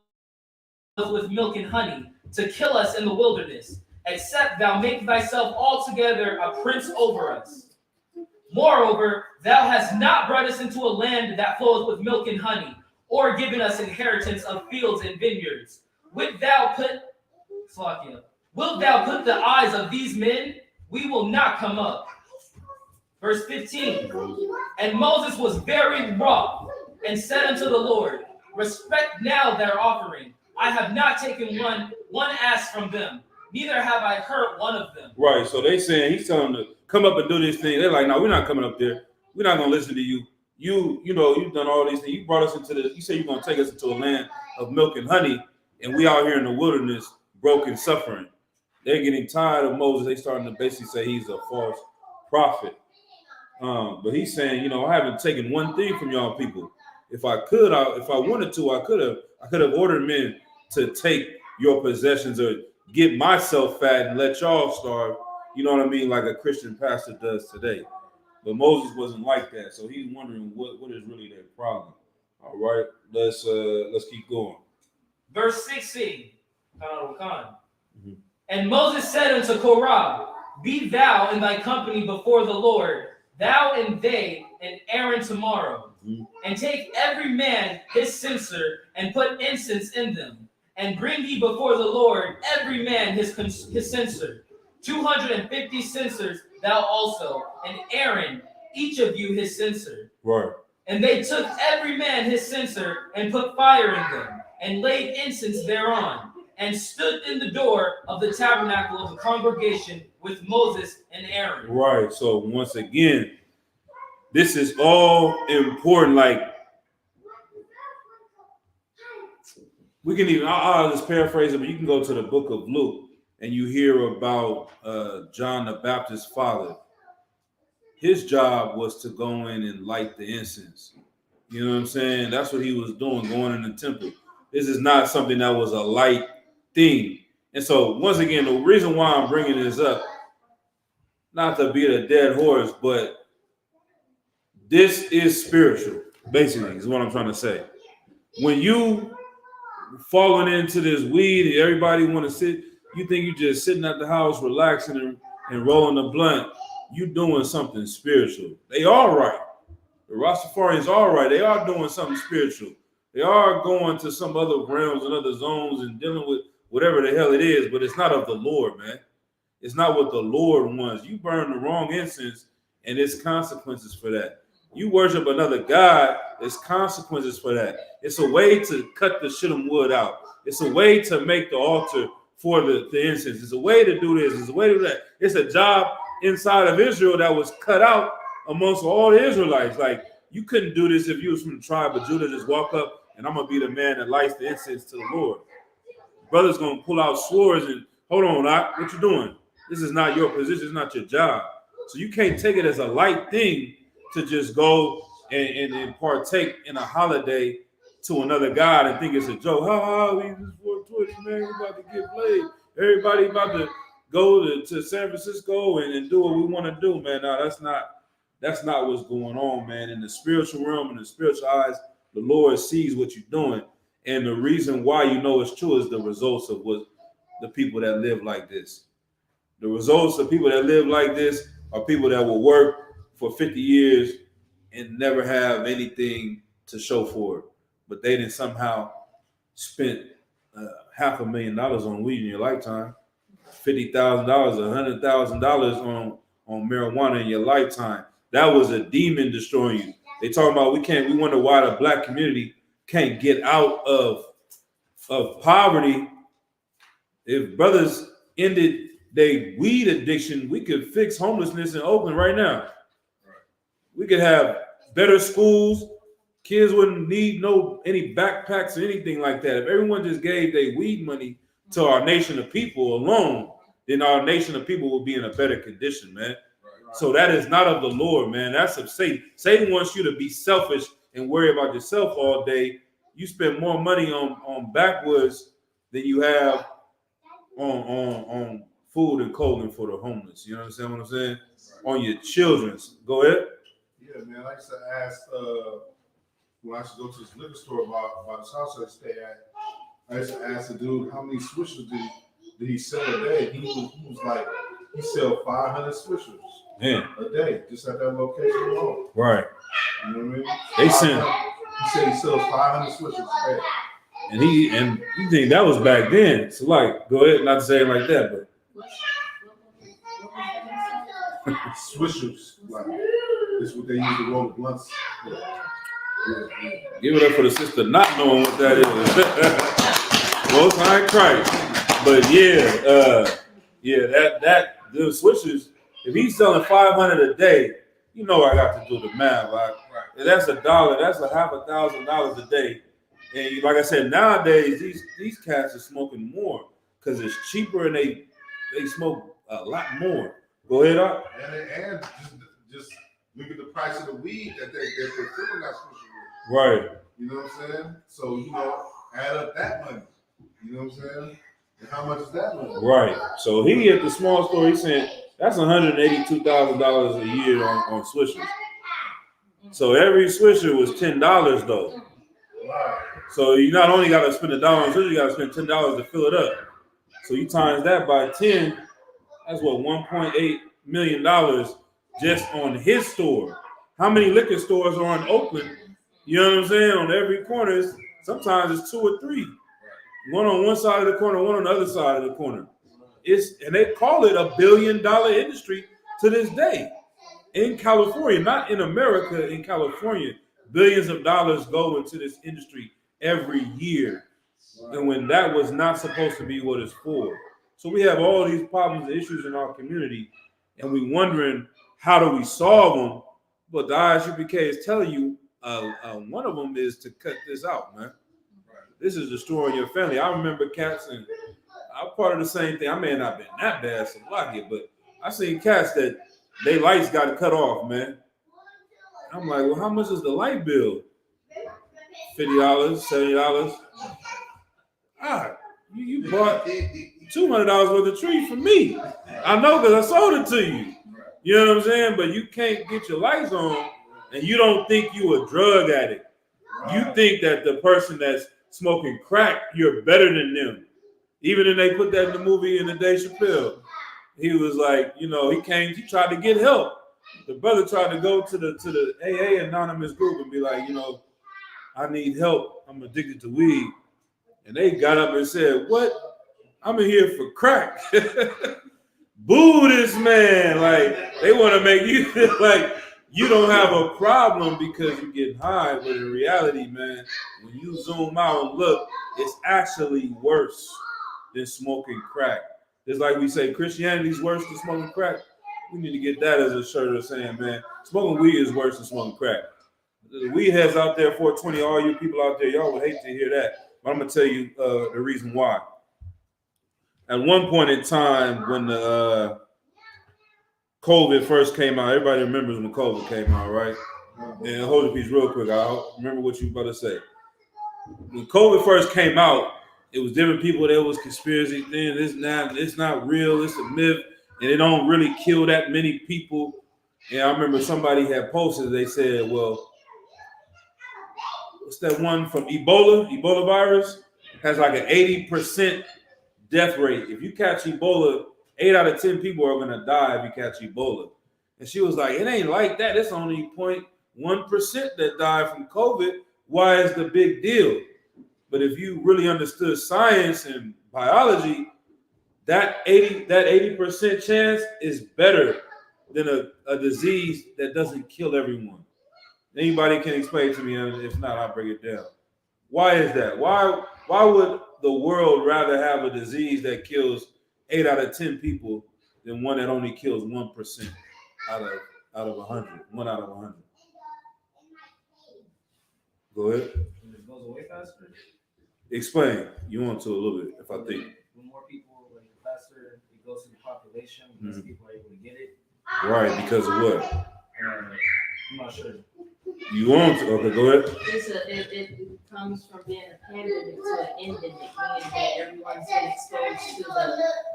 with milk and honey, to kill us in the wilderness, except thou make thyself altogether a prince over us. Moreover, thou hast not brought us into a land that floweth with milk and honey, or given us inheritance of fields and vineyards. Wilt thou put the eyes of these men? We will not come up. Verse 15. And Moses was very wroth, and said unto the Lord, respect now their offering. I have not taken one ass from them, neither have I hurt one of them. Right. So he's telling them to come up and do this thing. They're like, no, we're not coming up there. We're not gonna listen to you. You've done all these things. You brought us into this. You say you're gonna take us into a land of milk and honey, and we out here in the wilderness, broken, suffering. They're getting tired of Moses. They starting to basically say he's a false prophet. But he's saying, I haven't taken one thing from y'all people. If I wanted to, I could have ordered men to take your possessions or get myself fat and let y'all starve. You know what I mean? Like a Christian pastor does today. But Moses wasn't like that. So he's wondering what is really their problem. All right, let's keep going. Verse 16. Mm-hmm. And Moses said unto Korah, Be thou in thy company before the Lord, thou and they, and Aaron tomorrow. Mm-hmm. And take every man his censer, and put incense in them. And bring ye before the Lord every man his censer. 250 censers thou also, and Aaron, each of you his censer. Right. And they took every man his censer, and put fire in them, and laid incense thereon, and stood in the door of the tabernacle of the congregation with Moses and Aaron. Right. So once again, this is all important. Like, we can even, I'll just paraphrase it, but you can go to the book of Luke and you hear about John the Baptist's father. His job was to go in and light the incense. You know what I'm saying? That's what he was doing, going in the temple. This is not something that was a light thing. And so, once again, the reason why I'm bringing this up, not to beat a dead horse, but this is spiritual, basically, is what I'm trying to say. When you falling into this weed and everybody want to sit, you think you just sitting at the house relaxing and rolling a blunt, you doing something spiritual. They all right. The Rastafarians all right. They are doing something spiritual. They are going to some other realms and other zones and dealing with whatever the hell it is, but it's not of the Lord, man. It's not what the Lord wants. You burn the wrong incense, and there's consequences for that. You worship another God, there's consequences for that. It's a way to cut the shittim wood out. It's a way to make the altar for the incense. It's a way to do this. It's a way to do that. It's a job inside of Israel that was cut out amongst all the Israelites. Like, you couldn't do this if you was from the tribe of Judah. Just walk up and I'm going to be the man that lights the incense to the Lord. Brother's going to pull out swords and, hold on, what you doing? This is not your position. It's not your job. So you can't take it as a light thing to just go and partake in a holiday to another God and think it's a joke. We just for Twitch, man. We about to get played. Everybody about to go to San Francisco and do what we want to do, man. No, that's not what's going on, man. In the spiritual realm, in the spiritual eyes, the Lord sees what you're doing. And the reason why you know it's true is the results of what the people that live like this. The results of people that live like this are people that will work for 50 years and never have anything to show for it. But they didn't somehow spent $500,000 on weed in your lifetime, $50,000, $100,000 on marijuana in your lifetime. That was a demon destroying you. They talking about we wonder why the black community can't get out of poverty. If brothers ended their weed addiction, we could fix homelessness in Oakland right now. Right. We could have better schools. Kids wouldn't need any backpacks or anything like that. If everyone just gave their weed money to our nation of people alone, then our nation of people will be in a better condition, man. Right. So that is not of the Lord, man. That's of Satan. Satan wants you to be selfish and worry about yourself all day. You spend more money on backwoods than you have on food and clothing for the homeless. You understand what I'm saying? Right. On your children's. Go ahead. Yeah, man. I used to ask when I used to go to this liquor store about this house I stay at. I used to ask the dude how many swishers did he sell a day. He was like, he sell 500 swishers a day just at that location alone. Right. You know what I mean? He said he sells 500 swishers a day. And you think that was back then. So like, go ahead, not to say it like that, but swishers, like this is what they use to roll the blunts. Yeah. Give it up for the sister not knowing what that is. Most High Christ. But that the swishers, if he's selling 500 a day, you know I got to do the math. Right? If that's $1, that's $500,000 a day. And like I said, nowadays these cats are smoking more because it's cheaper and they smoke a lot more. Go ahead, Art. And just look at the price of the weed that they're fulfilling that switcher with. Right. You know what I'm saying? So add up that money. You know what I'm saying? And how much is that money? Right. So he at the small store, he's saying that's $182,000 a year on swishers. So every swisher was $10 though. Wow. So you not only got to spend $1 on sugar, you got to spend $10 to fill it up. So you times that by 10, that's what, $1.8 million just on his store. How many liquor stores are in Oakland? You know what I'm saying? On every corner, sometimes it's 2 or 3. One on one side of the corner, one on the other side of the corner. And they call it $1 billion industry to this day. In California, not in America, in California, billions of dollars go into this industry every year. And when that was not supposed to be what it's for. So we have all these problems and issues in our community, and we wondering, how do we solve them? But the ISUPK is telling you, one of them is to cut this out, man. This is destroying your family. I remember cats, and I'm part of the same thing. I may not have been that bad, so block it, but I seen cats that they lights got cut off, man. I'm like, well, how much is the light bill? $50, $70. Ah, you bought $200 worth of tree for me. I know because I sold it to you. You know what I'm saying? But you can't get your lights on, and you don't think you a drug addict. You think that the person that's smoking crack, you're better than them. Even if they put that in the movie in the Dave Chappelle, he was like, you know, he tried to get help. The brother tried to go to the AA anonymous group and be like, you know, I need help. I'm addicted to weed. And they got up and said, what? I'm in here for crack. Boo this man. Like, they want to make you feel like you don't have a problem because you're getting high. But in reality, man, when you zoom out and look, it's actually worse than smoking crack. It's like we say Christianity's worse than smoking crack. We need to get that as a shirt of saying, man, smoking weed is worse than smoking crack. The weed heads out there, 420, all you people out there, y'all would hate to hear that. But I'm going to tell you the reason why. At one point in time, when the COVID first came out, everybody remembers when COVID came out, right? And hold the piece real quick. I remember what you were about to say. When COVID first came out, it was different people. There was conspiracy things. It's not real. It's a myth. And it don't really kill that many people. And I remember somebody had posted, they said, well, what's that one from Ebola? Ebola virus has like an 80% death rate. If you catch Ebola, 8 out of 10 people are going to die if you catch Ebola. And she was like, it ain't like that. It's only 0.1% that died from COVID. Why is the big deal? But if you really understood science and biology, that 80% chance is better than a disease that doesn't kill everyone. Anybody can explain to me, and if not, I'll break it down. Why is that? Why would the world rather have a disease that kills 8 out of 10 people than one that only kills 1% out of 100? 1 out of 100. Go ahead. It goes away faster. Explain. You want to a little bit, if I think. When more people, like the faster it goes to the population, less people are able to get it. Right, because of what? I'm not sure. You want to? Okay, go ahead. It comes from being a pandemic to an endemic, meaning that everyone's been exposed to the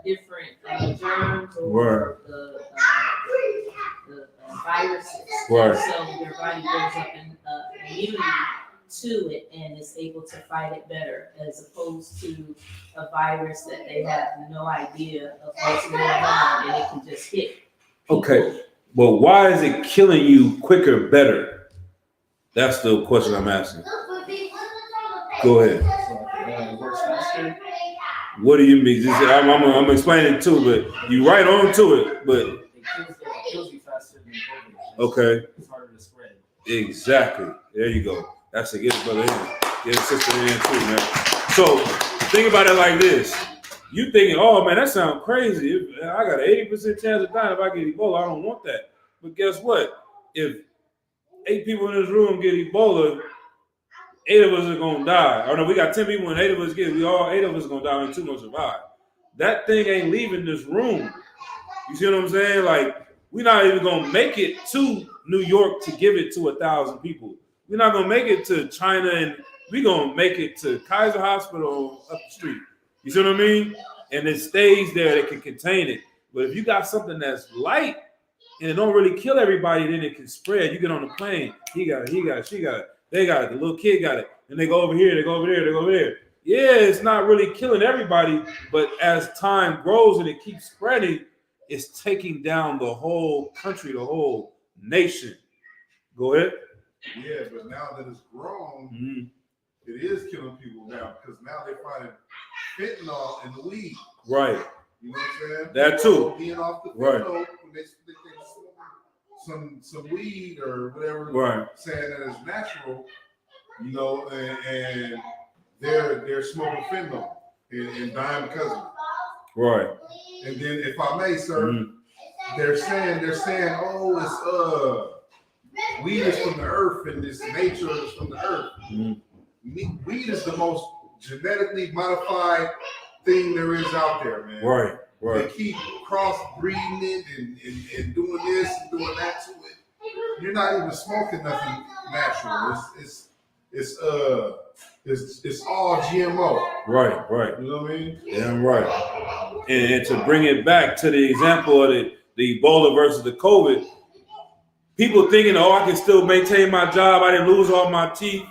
different germs or the viruses. Right. So your body builds up an immunity to it and is able to fight it better, as opposed to a virus that they have no idea of what's going on and it can just hit people. Okay, but why is it killing you quicker, better? That's the question I'm asking. Go ahead. So it works faster. What do you mean? I'm explaining too, but you right on to it. But It kills you faster than COVID. Okay. It's harder to spread. Exactly. There you go. That's it. Get his brother in. Get his sister in too, man. So think about it like this. You thinking, oh man, that sounds crazy. I got an 80% chance of dying if I get Ebola. I don't want that. But guess what? If 8 people in this room get Ebola, 8 of us are gonna die. Or no, we got 10 people and 8 of us get it. 8 of us are gonna die and 2 gonna survive. That thing ain't leaving this room. You see what I'm saying? Like, we're not even gonna make it to New York to give it to 1,000 people. We're not gonna make it to China, and we're gonna make it to Kaiser Hospital up the street. You see what I mean? And it stays there, it can contain it. But if you got something that's light and it don't really kill everybody, then it can spread. You get on the plane, he got it, she got it, they got it, the little kid got it. and they go over here, they go over there, they go over there. Yeah, it's not really killing everybody, but as time grows and it keeps spreading, it's taking down the whole country, the whole nation. Go ahead. Yeah, but now that it's grown, Mm-hmm. it is killing people now because now they're finding fentanyl in the weed. Right. You know what I'm saying? That too. Being off the Right. fentanyl when they smoke some weed or whatever, Right. saying that it's natural, you know, and they're smoking fentanyl and dying because of it. Right. And then, if I may, sir, Mm-hmm. they're saying, oh, it's weed is from the earth and this nature is from the earth. Mm-hmm. Weed is the most genetically modified thing there is out there, man. Right. They Right. keep crossbreeding it and doing this and doing that to it. You're not even smoking nothing natural. It's all GMO. Right. Right. You know what I mean? Damn right. And to bring it back to the example of the Ebola versus the COVID, people thinking, oh, I can still maintain my job. I didn't lose all my teeth.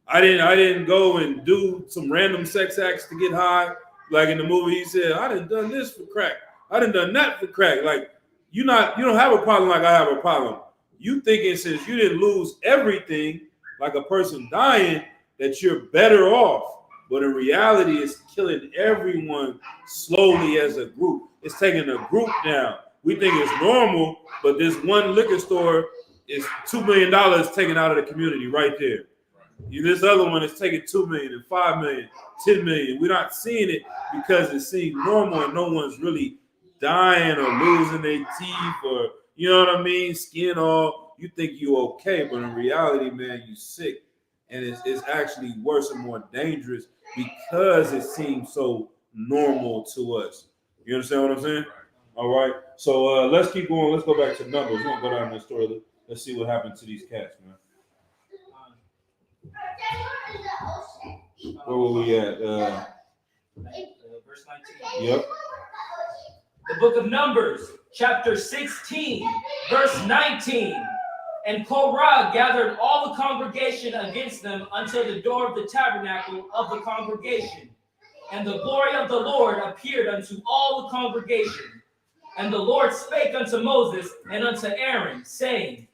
I didn't go and do some random sex acts to get high. Like in the movie, he said, I done done this for crack. I done that for crack. Like you don't have a problem like I have a problem. You thinking since you didn't lose everything, like a person dying, that you're better off. But in reality, it's killing everyone slowly as a group. It's taking a group down. We think it's normal, but this one liquor store is $2 million taken out of the community right there. This other one is taking 2 million and 5 million, 10 million. We're not seeing it because it seems normal and no one's really dying or losing their teeth or, you know what I mean? Skin all. You think you okay, but in reality, man, you sick. And it's actually worse and more dangerous because it seems so normal to us. You understand what I'm saying? All right. So let's keep going. Let's go back to Numbers. We're going to go down this story. Let's see what happened to these cats, man. Where were we at? Verse 19. Yep. The book of Numbers, chapter 16, verse 19. And Korah gathered all the congregation against them until the door of the tabernacle of the congregation. And the glory of the Lord appeared unto all the congregation. And the Lord spake unto Moses and unto Aaron, saying,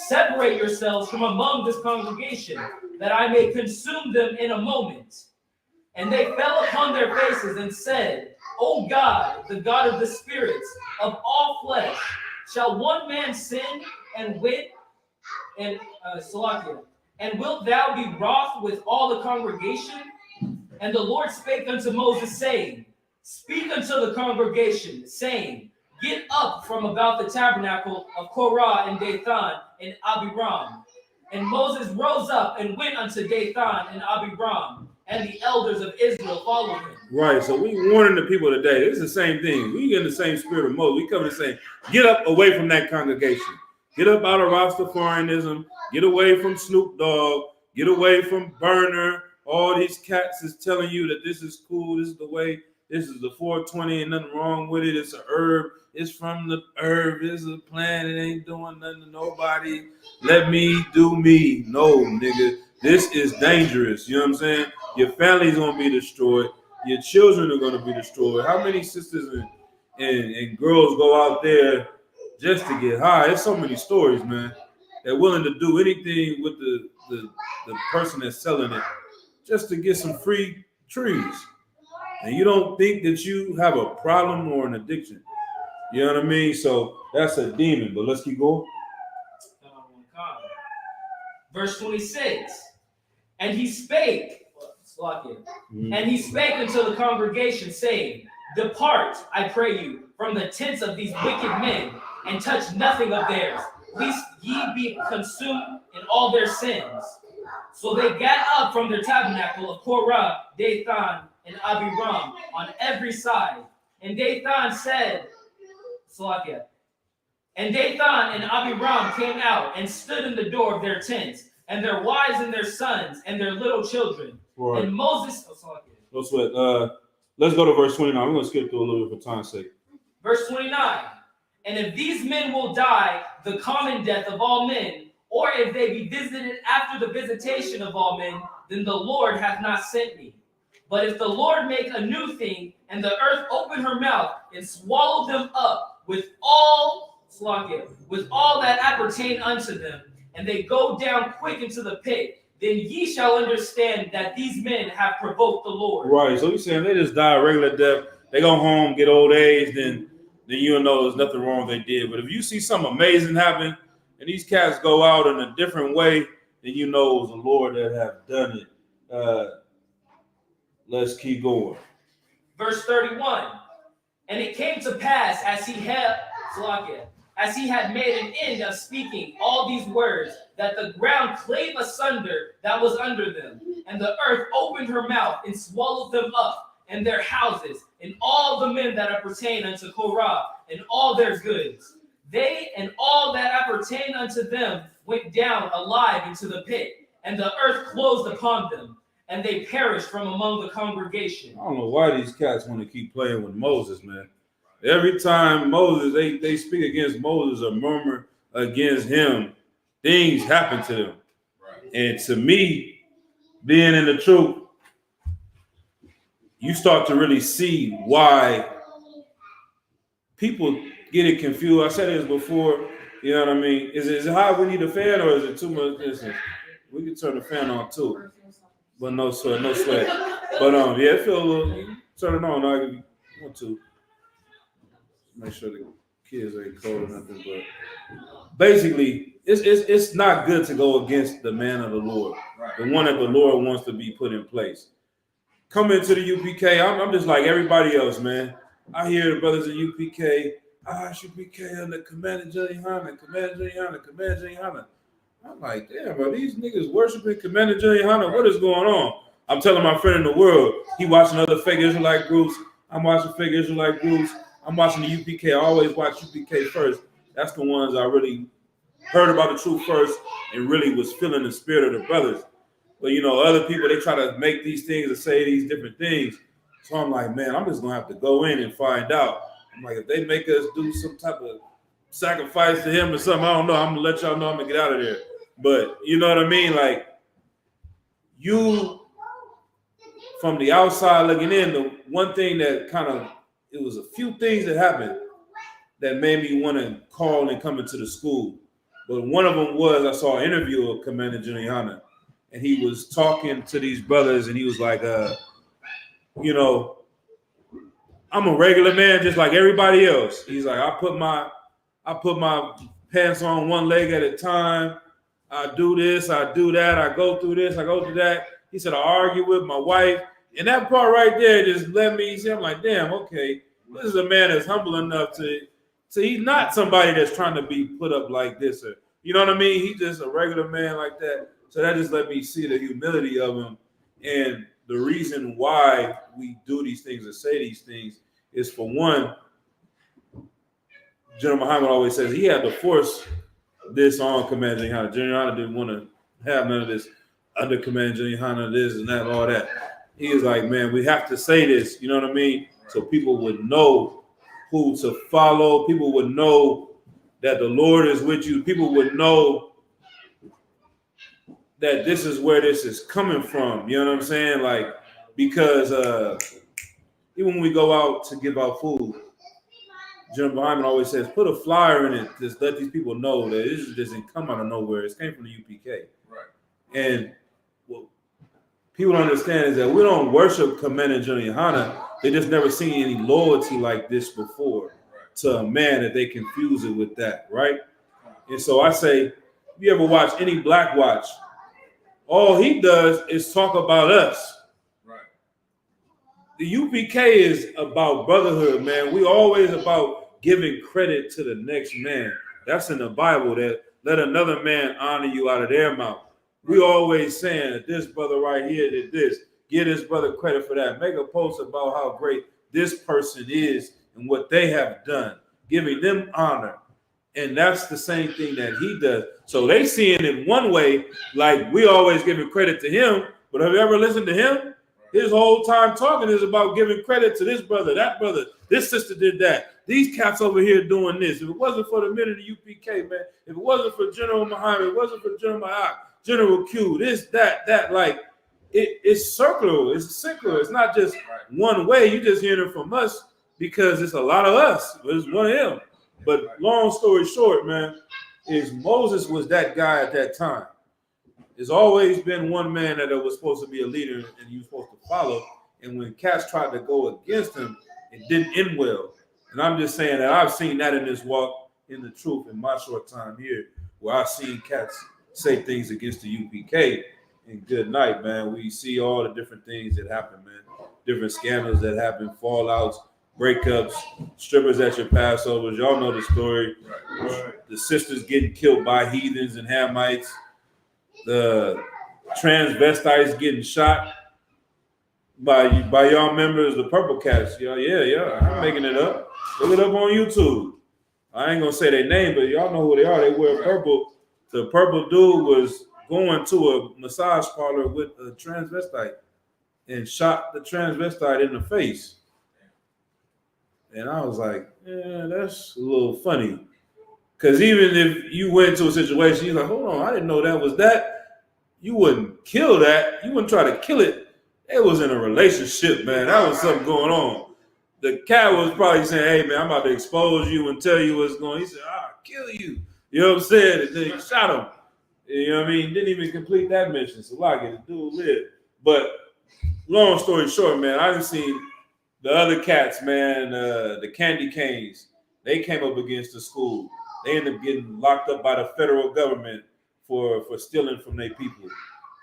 Separate yourselves from among this congregation, that I may consume them in a moment. And they fell upon their faces and said, O God, the God of the spirits of all flesh, shall one man sin and wilt thou be wroth with all the congregation? And the Lord spake unto Moses, saying, Speak unto the congregation, saying, Get up from about the tabernacle of Korah and Dathan and Abiram. And Moses rose up and went unto Dathan and Abiram, and the elders of Israel followed him. Right, so we warning the people today. It's the same thing. We get in the same spirit of Moses. We come and say, get up away from that congregation. Get up out of Rastafarianism. Get away from Snoop Dogg. Get away from Burner. All these cats is telling you that this is cool. This is the way. This is the 420 and nothing wrong with it. It's a herb. It's from the herb. It's a plant. It ain't doing nothing to nobody. Let me do me. No, nigga. This is dangerous. You know what I'm saying? Your family's going to be destroyed. Your children are going to be destroyed. How many sisters and girls go out there just to get high? There's so many stories, man. They're willing to do anything with the person that's selling it just to get some free trees. And you don't think that you have a problem or an addiction. You know what I mean? So that's a demon. But let's keep going. Verse 26. And he spake, and he spake unto the congregation, saying, Depart, I pray you, from the tents of these wicked men, and touch nothing of theirs, lest ye be consumed in all their sins. So they got up from their tabernacle of Korah, Dathan, and Abiram on every side. And Dathan said, and Dathan and Abiram came out and stood in the door of their tents, and their wives and their sons and their little children. Right. And Moses, no sweat. Let's go to verse 29. We're going to skip through a little bit for time's sake. Verse 29. And if these men will die the common death of all men, Or if they be visited after the visitation of all men, then the Lord hath not sent me. But if the Lord make a new thing, and the earth open her mouth, and swallow them up with all that appertain unto them, and they go down quick into the pit, then ye shall understand that these men have provoked the Lord. Right. So he's saying they just die a regular death. They go home, get old age, then you'll know there's nothing wrong they did. But if you see something amazing happen, and these cats go out in a different way, then you know it was the Lord that have done it. Let's keep going. Verse 31. And it came to pass as he had made an end of speaking all these words, that the ground clave asunder that was under them, and the earth opened her mouth and swallowed them up, and their houses, and all the men that appertain unto Korah, and all their goods. They and all that appertain unto them went down alive into the pit, and the earth closed upon them, and they perished from among the congregation. I don't know why these cats want to keep playing with Moses, man. Every time Moses, they speak against Moses or murmur against him, things happen to them. Right. And to me, being in the truth, you start to really see why people get it confused. I said this before, you know what I mean? Is it hot we need a fan, or is it too much distance? We can turn the fan on too. But no sweat, no sweat. But yeah, it feel a little, turn it on if you want to. Make sure the kids ain't cold or nothing. But basically, it's not good to go against the man of the Lord, the one that the Lord wants to be put in place. Coming to the UPK, I'm just like everybody else, man. I hear the brothers in UPK, UPK under Commander Johnny Hanna, Commander Johnny Hanna, Commander Johnny Hanna. I'm like, damn, bro, these niggas worshiping Commander Johnny Hanna. What is going on? I'm telling my friend in the world, he watching other fake Israelite groups. I'm watching fake Israelite groups. I'm watching the UPK. I always watch UPK first. That's the ones I really heard about the truth first and really was feeling the spirit of the brothers. But, you know, other people, they try to make these things and say these different things. So I'm like, man, I'm just going to have to go in and find out. I'm like, if they make us do some type of sacrifice to him or something, I don't know. I'm going to let y'all know I'm going to get out of there. But you know what I mean? Like, you, from the outside looking in, the one thing that kind of, it was a few things that happened that made me want to call and come into the school. But one of them was I saw an interview of Commander Juliana, and he was talking to these brothers, and he was like, you know, I'm a regular man just like everybody else. He's like, I put my pants on one leg at a time. I do this, I do that, I go through this, I go through that. He said, I argue with my wife. And that part right there just let me see. I'm like, damn, okay. This is a man that's humble enough to he's not somebody that's trying to be put up like this. Or, you know what I mean? He's just a regular man like that. So that just let me see the humility of him. And the reason why we do these things and say these things is, for one, General Muhammad always says he had to force this on Commander Johnny. General didn't want to have none of this under Commander Johnny, this and that, all that. He was like, man, we have to say this, you know what I mean? So people would know who to follow. People would know that the Lord is with you. People would know that this is where this is coming from. You know what I'm saying? Like, because even when we go out to give out food, Jim Hyman always says, put a flyer in it. Just let these people know that this doesn't come out of nowhere. It came from the UPK. Right. And what people don't understand is that we don't worship Commander Johnny Hanna. They just never seen any loyalty like this before to a man that they confuse it with that, right? And so I say, if you ever watch any Black Watch, all he does is talk about us. Right. The UPK is about brotherhood, man. We always about giving credit to the next man. That's in the Bible, that let another man honor you out of their mouth. We always saying that this brother right here did this. Give this brother credit for that. Make a post about how great this person is and what they have done, giving them honor. And that's the same thing that he does. So they see it in one way, like we always giving credit to him. But have you ever listened to him? His whole time talking is about giving credit to this brother, that brother. This sister did that. these cats over here doing this. If it wasn't for the men of the UPK, man, if it wasn't for General Muhammad, it wasn't for General Mayak, General Q, this, that, like, it's circular, it's circular. It's not just one way. You just hearing it from us because it's a lot of us. It's one of them. But long story short, man, is Moses was that guy at that time. There's always been one man that was supposed to be a leader and you were supposed to follow. And when cats tried to go against him, it didn't end well. And I'm just saying that I've seen that in this walk in the truth in my short time here, where I've seen cats say things against the UPK. And good night, man. We see all the different things that happen, man. Different scandals that happen, fallouts, breakups, strippers at your Passovers. Y'all know the story. Right. The sisters getting killed by heathens and Hamites. The transvestites getting shot by y'all members, the Purple Cats. Yeah. I'm making it up. Look it up on YouTube. I ain't gonna say their name, but y'all know who they are. They wear purple. The purple dude was going to a massage parlor with a transvestite and shot the transvestite in the face. And I was like, yeah, that's a little funny. Because even if you went to a situation, you're like, hold on, I didn't know that was that. You wouldn't kill that. You wouldn't try to kill it. It was in a relationship, man. That was something going on. The cat was probably saying, hey, man, I'm about to expose you and tell you what's going on. He said, I'll kill you. You know what I'm saying? And then he shot him. You know what I mean? Didn't even complete that mission. So like it, the dude lived. But long story short, man, I done seen the other cats, man, the Candy Canes. They came up against the school. They ended up getting locked up by the federal government for stealing from their people.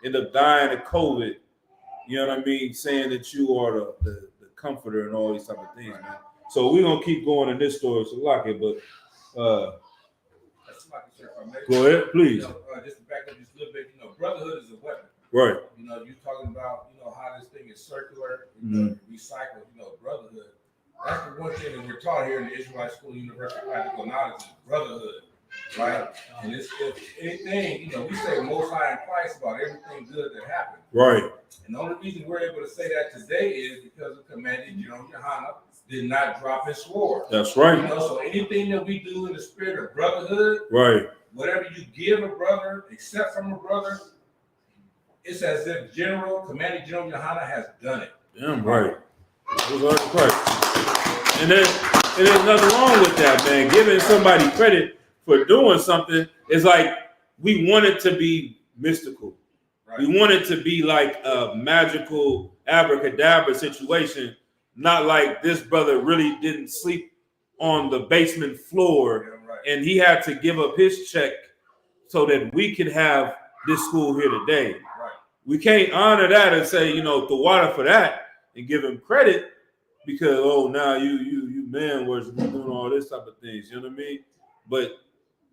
End up dying of COVID. You know what I mean? Saying that you are the comforter and all these type of things, man. So we're gonna keep going in this story, so lock it, but go ahead, please. Just to back up just a little bit, brotherhood is a weapon. Right. You're talking about, how this thing is circular, recycled, brotherhood. That's the one thing that we're taught here in the Israelite School University of Practical Knowledge is brotherhood, right? And it's anything, we say Most High in Christ about everything good that happened. Right. And the only reason we're able to say that today is because the Commander General Yohana did not drop his sword. That's right. So anything that we do in the spirit of brotherhood, right, whatever you give a brother, accept from a brother, it's as if Commander General Yohana has done it. Damn right. It was Christ. And there's nothing wrong with that, man. Giving somebody credit for doing something is like we want it to be mystical. Right. We want it to be like a magical abracadabra situation, not like this brother really didn't sleep on the basement floor and he had to give up his check so that we could have this school here today. Right. We can't honor that and say, the water for that and give him credit because, now you man worship, you doing all this type of things, you know what I mean? But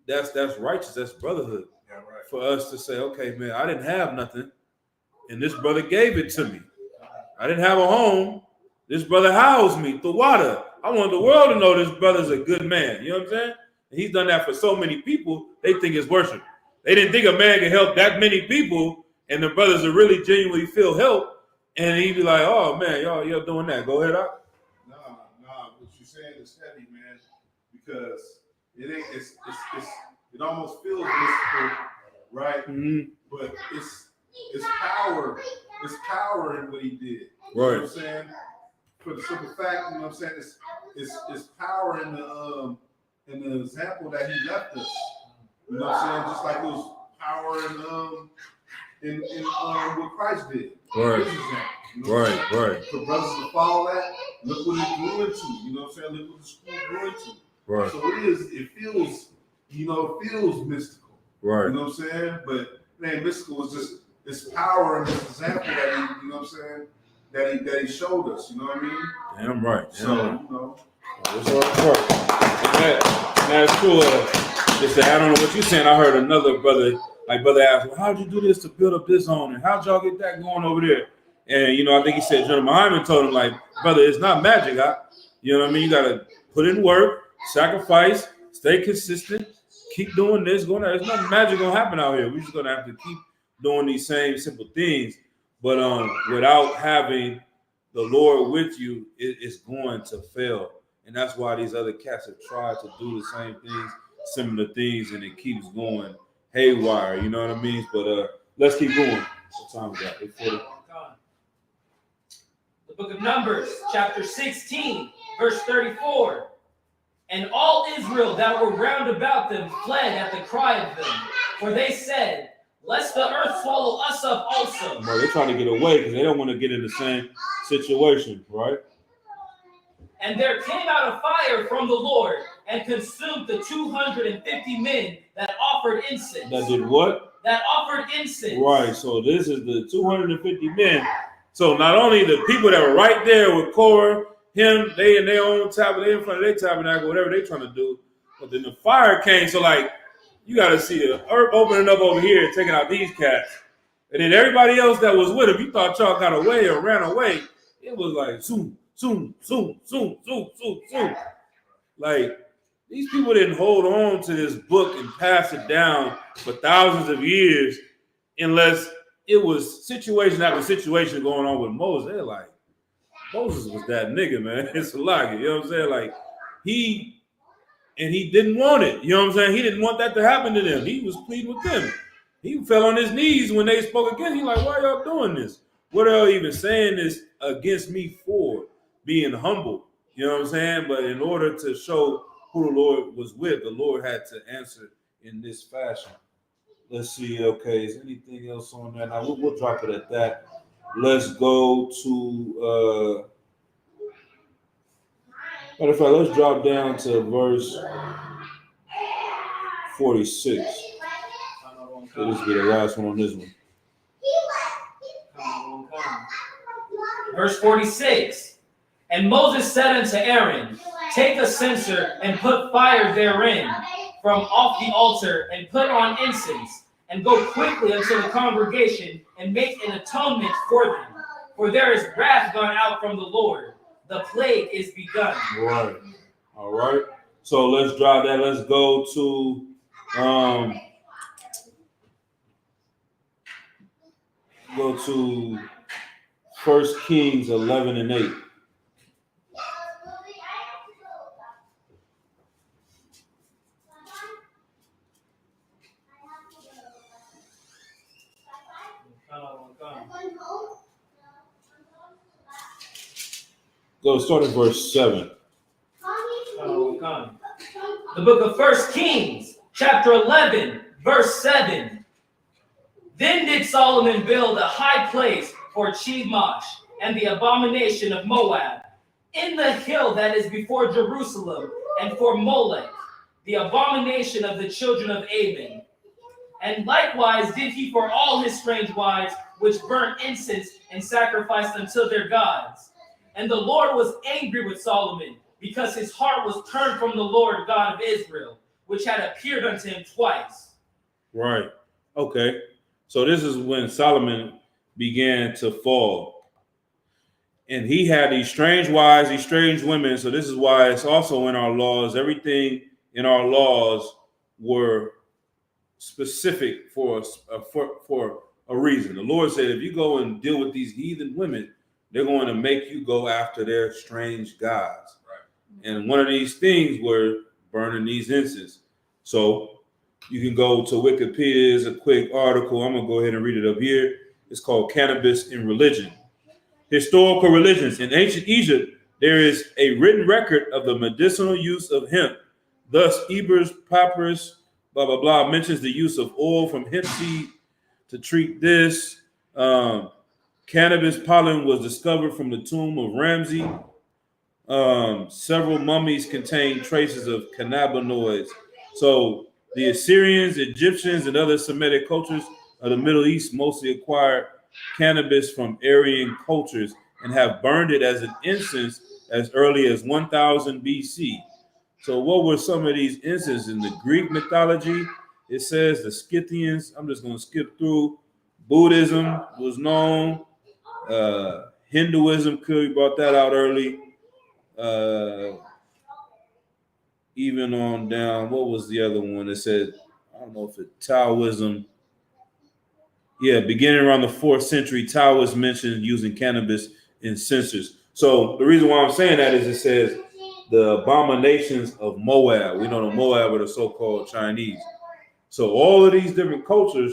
that's righteous, that's brotherhood. Yeah, right. For us to say, okay, man, I didn't have nothing and this brother gave it to me. I didn't have a home. This brother housed me through water. I want the world to know this brother's a good man. You know what I'm saying? And he's done that for so many people, they think it's worship. They didn't think a man could help that many people, and the brothers will really genuinely feel help, and he'd be like, oh, man, y'all doing that. Go ahead, Doc. Nah, what you're saying is heavy, man, because it almost feels mystical, right? Mm-hmm. But it's power in what he did. You know what I'm saying? For the simple fact, you know what I'm saying, it's power in the example that he left us. You know what I'm saying? Just like it was power in what Christ did. Right. Right. For brothers to follow that, look what it grew into. You know what I'm saying? Look what the school grew into. Right. So it feels mystical. Right. You know what I'm saying? But man, mystical was just this power and this example that he, you know what I'm saying? That he showed us, you know what I mean? Damn right. So, it's all right. That's true. Just to add on to what you're saying, I heard another brother asked, well, how'd you do this to build up this home? And how'd y'all get that going over there? And, I think he said, General Muhammad told him, like, brother, it's not magic. You know what I mean? You got to put in work, sacrifice, stay consistent, keep doing this, going there. There's nothing magic going to happen out here. We're just going to have to keep doing these same simple things. But without having the Lord with you, it's going to fail. And that's why these other cats have tried to do the same things, similar things, and it keeps going haywire. You know what I mean? But let's keep going. What time is that? 8:40. The book of Numbers, chapter 16, verse 34. And all Israel that were round about them fled at the cry of them, for they said, lest the earth swallow us up also. Bro, they're trying to get away because they don't want to get in the same situation, right? And there came out a fire from the Lord and consumed the 250 men that offered incense. That did what? That offered incense. Right, so this is the 250 men. So not only the people that were right there with Korah, him, they in their own tabernacle, they in front of their tabernacle, whatever they trying to do. But then the fire came, so like, you got to see the earth opening up over here, taking out these cats. And then everybody else that was with him, you thought y'all got away or ran away. It was like, zoom, zoom, zoom, zoom, zoom, zoom, zoom. Like, these people didn't hold on to this book and pass it down for thousands of years unless it was situation after situation going on with Moses. They're like, Moses was that nigga, man. It's a lot, you know what I'm saying? Like, he didn't want it. You know what I'm saying? He didn't want that to happen to them. He was pleading with them. He fell on his knees when they spoke again. He's like, why y'all doing this? What are y'all even saying this against me for? Being humble. You know what I'm saying? But in order to show who the Lord was with, the Lord had to answer in this fashion. Let's see. Okay, is anything else on that? Now we'll drop it at that. Let's go to matter of fact, let's drop down to verse 46. So this will be the last one on this one. Verse 46. And Moses said unto Aaron, take a censer and put fire therein from off the altar and put on incense and go quickly unto the congregation and make an atonement for them. For there is wrath gone out from the Lord. The plague is begun. Right. All right. So let's drop that. Let's go to 1 Kings 11 and 8. Go start at verse 7. The book of 1 Kings, chapter 11, verse 7. Then did Solomon build a high place for Chemosh and the abomination of Moab in the hill that is before Jerusalem, and for Molech, the abomination of the children of Ammon. And likewise did he for all his strange wives, which burnt incense and sacrificed unto their gods. And the Lord was angry with Solomon, because his heart was turned from the Lord God of Israel, which had appeared unto him twice. Right. Okay. So this is when Solomon began to fall. And he had these strange wives, these strange women. So this is why it's also in our laws. Everything in our laws were specific for a reason. The Lord said, if you go and deal with these heathen women, they're going to make you go after their strange gods. Right. And one of these things were burning these incense. So you can go to Wikipedia. There's a quick article. I'm going to go ahead and read it up here. It's called Cannabis in Religion. Historical religions. In ancient Egypt, there is a written record of the medicinal use of hemp. Thus, Eber's Papyrus, blah, blah, blah, mentions the use of oil from hemp seed to treat this. Cannabis pollen was discovered from the tomb of Ramses. Several mummies contain traces of cannabinoids. So the Assyrians, Egyptians, and other Semitic cultures of the Middle East mostly acquired cannabis from Aryan cultures and have burned it as an incense as early as 1000 BC. So what were some of these incenses in the Greek mythology? It says the Scythians. I'm just going to skip through. Buddhism was known. Hinduism, we brought that out early. Even on down, what was the other one? It said, I don't know if it's Taoism. Yeah, beginning around the 4th century, Taoists mentioned using cannabis in censers. So the reason why I'm saying that is it says the abominations of Moab. We know the Moab are the so-called Chinese. So all of these different cultures,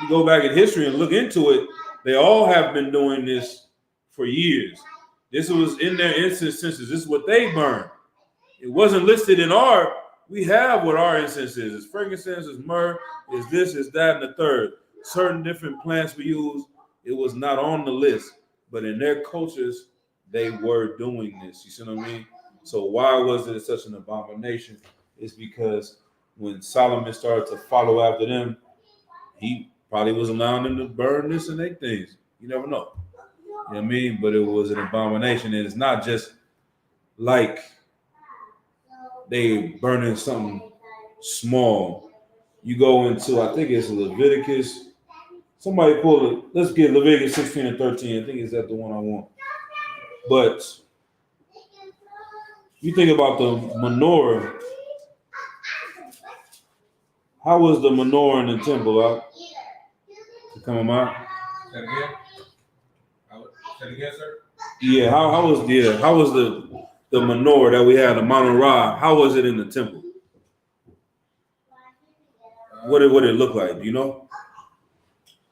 you go back in history and look into it, they all have been doing this for years. This was in their incense census. This is what they burned. It wasn't listed in our, we have what our incense is. It's frankincense, it's myrrh, it's this, it's that, and the third. Certain different plants we use, it was not on the list. But in their cultures, they were doing this. You see what I mean? So why was it such an abomination? It's because when Solomon started to follow after them, he probably was allowing them to burn this and they things. You never know. You know what I mean? But it was an abomination. And it's not just like they burning something small. You go into, I think it's Leviticus. Somebody pull it. Let's get Leviticus 16 and 13. I think is that the one I want. But you think about the menorah. How was the menorah in the temple out? To come out? Say it again. Say it again, sir. Yeah, how was the menorah that we had, the menorah, how was it in the temple? What did it look like? Do you know?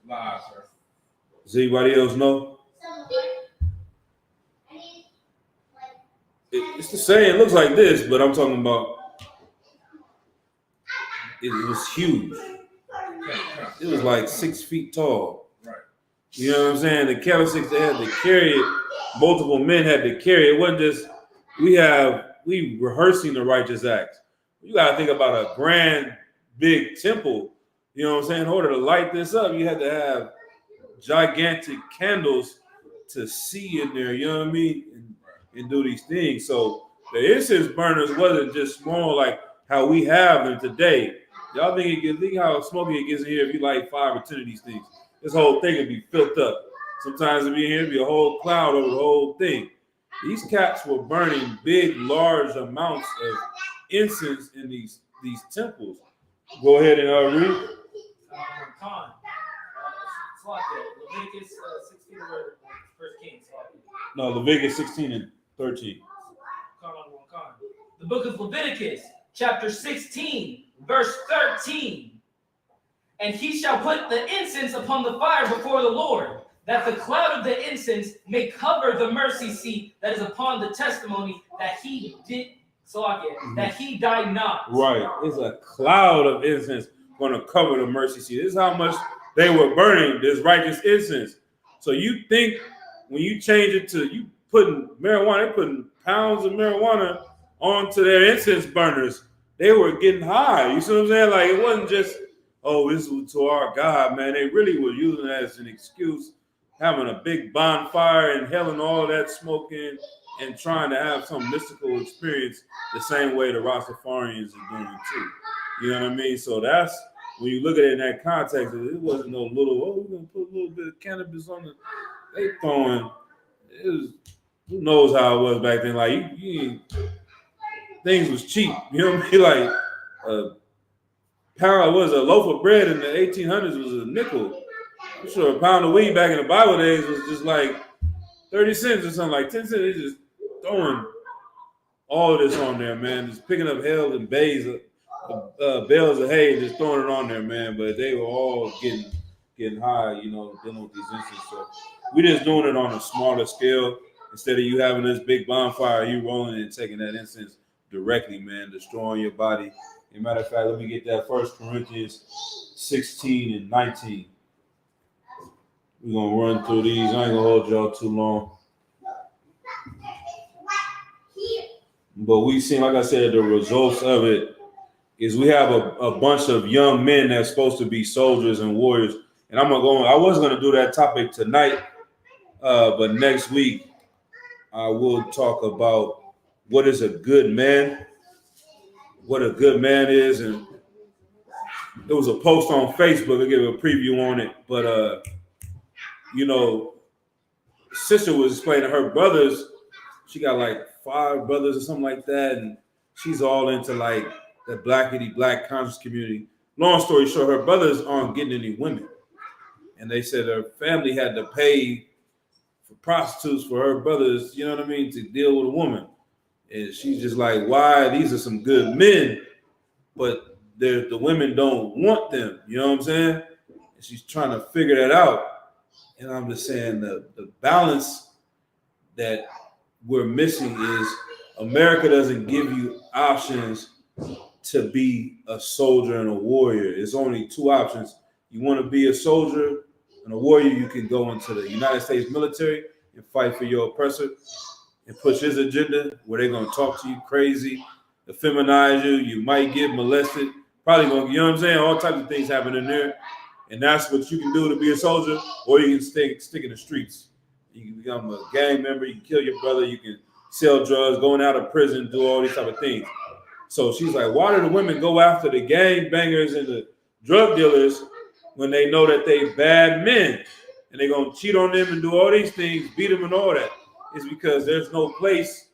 Live, sir. Does anybody else know? It's the same. It looks like this, but I'm talking about it was huge. It was like 6 feet tall. Right. You know what I'm saying? The candlesticks, they had to carry it. Multiple men had to carry it. It wasn't just we rehearsing the righteous acts. You got to think about a grand, big temple. You know what I'm saying? In order to light this up, you had to have gigantic candles to see in there. You know what I mean? And do these things. So the incense burners wasn't just small like how we have them today. Y'all think how smoky it gets in here if you light 5 or 10 of these things. This whole thing would be filled up. Sometimes it'd be in here, it'd be a whole cloud over the whole thing. These cats were burning big, large amounts of incense in these temples. Go ahead and read. Leviticus 16 or 1 Kings. No, Leviticus 16 and 13. The book of Leviticus, chapter 16, verse 13. And he shall put the incense upon the fire before the Lord, that the cloud of the incense may cover the mercy seat that is upon the testimony that he did, that he died not. Right. It's a cloud of incense going to cover the mercy seat. This is how much they were burning this righteous incense. So you think when you change it to, you putting marijuana, they're putting pounds of marijuana onto their incense burners. They were getting high. You see what I'm saying? Like it wasn't just, oh, this was to our God, man. They really were using it as an excuse, having a big bonfire, inhaling all that smoke in, and trying to have some mystical experience the same way the Rastafarians are doing too. You know what I mean? So that's, when you look at it in that context, it wasn't no little, oh, we're going to put a little bit of cannabis on it. They throwing, it was, who knows how it was back then. Like, things was cheap. You know what I mean? Like, a pound, was a loaf of bread in the 1800s was a nickel. I'm sure a pound of weed back in the Bible days was just like 30 cents or something, like 10 cents. They just throwing all of this on there, man. Just picking up hell and bales of hay, just throwing it on there, man. But they were all getting high, you know, dealing with these instances. So we're just doing it on a smaller scale. Instead of you having this big bonfire, you rolling and taking that incense directly, man, destroying your body. As a matter of fact, let me get that 1 Corinthians 16 and 19. We're going to run through these. I ain't going to hold y'all too long. But we've seen, like I said, the results of it is we have a bunch of young men that's supposed to be soldiers and warriors. And I was going to do that topic tonight, but next week I will talk about what is a good man, what a good man is. And there was a post on Facebook. I'll give a preview on it. But, you know, sister was explaining her brothers. She got like 5 brothers or something like that. And she's all into like the black conscious community. Long story short, her brothers aren't getting any women. And they said her family had to pay for prostitutes for her brothers, you know what I mean, to deal with a woman. And she's just like, why? These are some good men, but the women don't want them. You know what I'm saying? And she's trying to figure that out. And I'm just saying the balance that we're missing is America doesn't give you options to be a soldier and a warrior. It's only two options. You want to be a soldier and a warrior, you can go into the United States military and fight for your oppressor and push his agenda where they're going to talk to you crazy, effeminize you, you might get molested, probably going to, you know what I'm saying? All types of things happen in there. And that's what you can do to be a soldier, or you can stick in the streets. You can become a gang member, you can kill your brother, you can sell drugs, going out of prison, do all these type of things. So she's like, why do the women go after the gang bangers and the drug dealers when they know that they bad men and they're going to cheat on them and do all these things, beat them and all that? It's because there's no place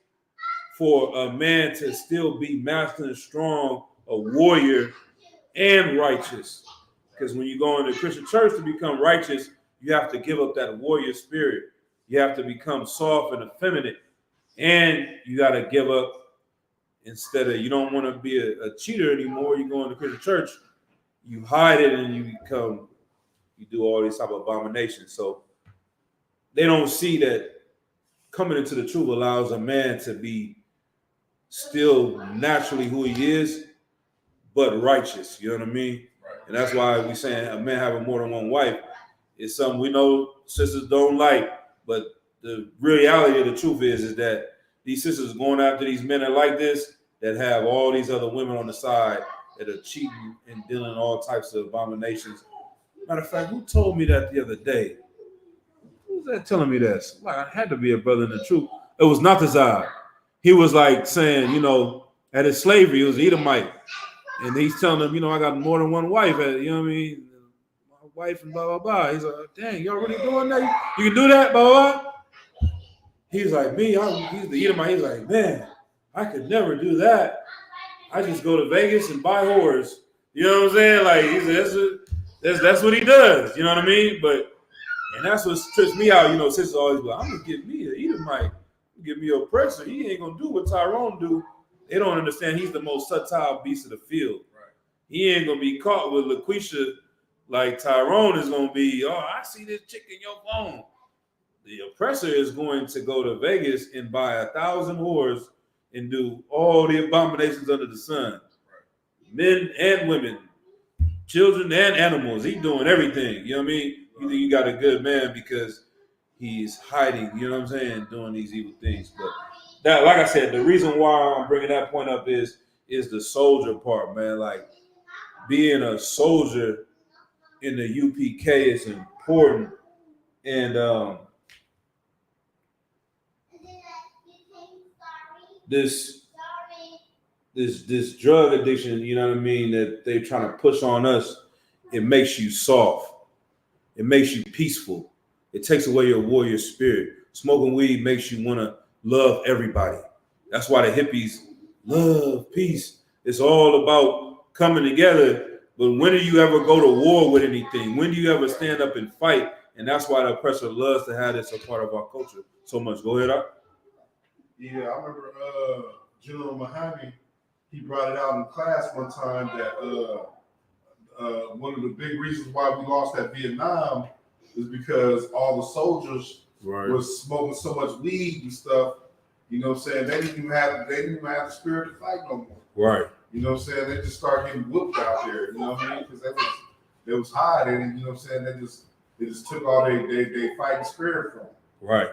for a man to still be masculine, strong, a warrior, and righteous. Because when you go into Christian church to become righteous, you have to give up that warrior spirit. You have to become soft and effeminate. And you got to give up, instead of, you don't want to be a cheater anymore, you go into Christian church, you hide it and you do all these type of abominations. So they don't see that coming into the truth allows a man to be still naturally who he is, but righteous. You know what I mean? And that's why we saying a man having more than one wife is something we know sisters don't like. But the reality of the truth is that these sisters are going after these men that like this, that have all these other women on the side that are cheating and dealing all types of abominations. Matter of fact, who told me that the other day? Who was that telling me this? Like, I had to be a brother in the truth. It was Natazar. He was like saying, you know, at his slavery, he was an Edomite. And he's telling them, you know, I got more than one wife. You know what I mean? My wife and blah, blah, blah. He's like, dang, y'all really doing that? You can do that, blah, blah, blah. He's like, he's the Edomite. He's like, man, I could never do that. I just go to Vegas and buy whores. You know what I'm saying? Like, that's what he does. You know what I mean? And that's what trips me out. You know, sisters always be like, I'm going to get me an Edomite. Give me an oppressor. He ain't going to do what Tyrone do. They don't understand he's the most subtle beast of the field. Right. He ain't going to be caught with LaQuisha like Tyrone is going to be, oh, I see this chick in your phone. The oppressor is going to go to Vegas and buy 1,000 whores and do all the abominations under the sun. Right. Men and women, children and animals. He's doing everything. You know what I mean? You think you got a good man because he's hiding, you know what I'm saying, doing these evil things. But that, like I said, the reason why I'm bringing that point up is the soldier part, man. Like, being a soldier in the UPK is important. And this drug addiction, you know what I mean, that they're trying to push on us, it makes you soft. It makes you peaceful. It takes away your warrior spirit. Smoking weed makes you want to love everybody. That's why the hippies love peace. It's all about coming together. But when do you ever go to war with anything? When do you ever stand up and fight? And that's why the oppressor loves to have this a part of our culture so much. Go ahead, Art. Yeah, I remember General Mahoney, he brought it out in class one time that one of the big reasons why we lost at Vietnam is because all the soldiers was smoking so much weed and stuff. You know what I'm saying? They didn't even have the spirit to fight no more. Right. You know what I'm saying? They just started getting whooped out there. You know what I mean? Because they was high. They didn't, you know what I'm saying? They just took all they fighting spirit from them. Right.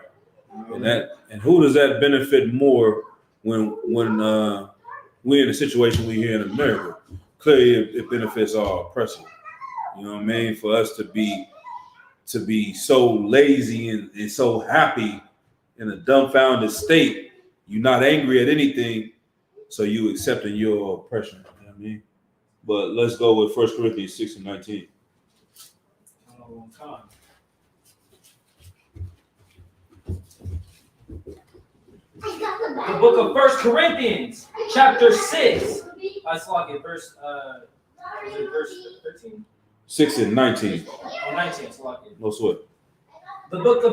You know and who does that benefit more when we're in a situation we here in America? Clearly, it benefits our oppressor. You know what I mean? For us to be so lazy and so happy in a dumbfounded state, you're not angry at anything, so you accepting your oppression. You know what I mean? But let's go with 1 Corinthians 6 and 19. The book of 1 Corinthians, chapter 6. I saw it, verse 13? 6 and 19. Oh, 19, No sweat. The book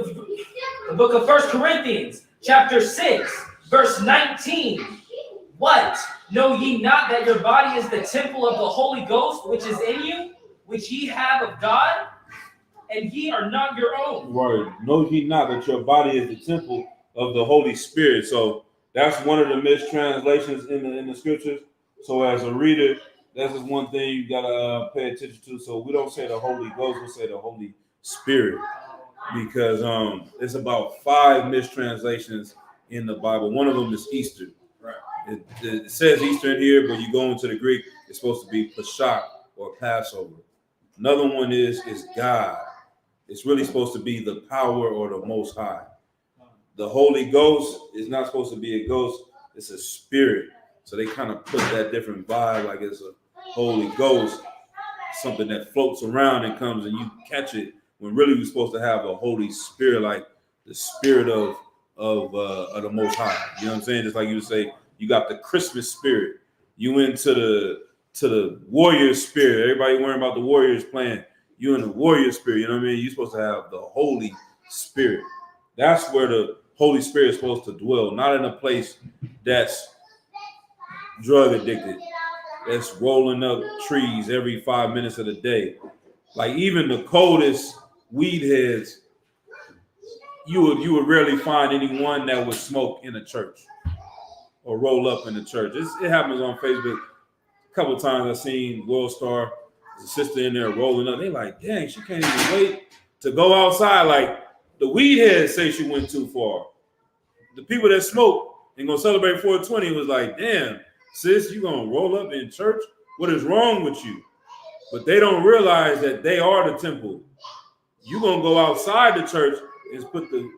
of 1 Corinthians, chapter 6, Verse 19. What? Know ye not that your body is the temple of the Holy Ghost, which is in you, which ye have of God, and ye are not your own? Right. Know ye not that your body is the temple of the Holy Spirit. So that's one of the mistranslations in the scriptures. So as a reader, that's just one thing you gotta pay attention to. So we don't say the Holy Ghost, we say the Holy Spirit, because it's about 5 mistranslations in the Bible. One of them is Easter. Right. It says Easter in here, but you go into the Greek, it's supposed to be Pesach or Passover. Another one is God. It's really supposed to be the power or the Most High. The Holy Ghost is not supposed to be a ghost, it's a spirit. So they kind of put that different vibe, like it's a Holy Ghost, something that floats around and comes and you catch it, when really we're supposed to have a Holy Spirit, like the spirit of the Most High. You know what I'm saying? Just like you would say, you got the Christmas spirit. You into the warrior spirit. Everybody worrying about the Warriors playing. You in the warrior spirit. You know what I mean? You're supposed to have the Holy Spirit. That's where the Holy Spirit is supposed to dwell, not in a place that's drug addicted, that's rolling up trees every 5 minutes of the day. Like even the coldest weed heads, you would rarely find anyone that would smoke in a church or roll up in the church. It happens on Facebook. A couple of times I've seen World Star, there's a sister in there rolling up. They like, dang, she can't even wait to go outside. Like the weed heads say she went too far. The people that smoke and gonna celebrate 420 was like, damn, sis, you gonna roll up in church? What is wrong with you? But they don't realize that they are the temple. You gonna go outside the church and put the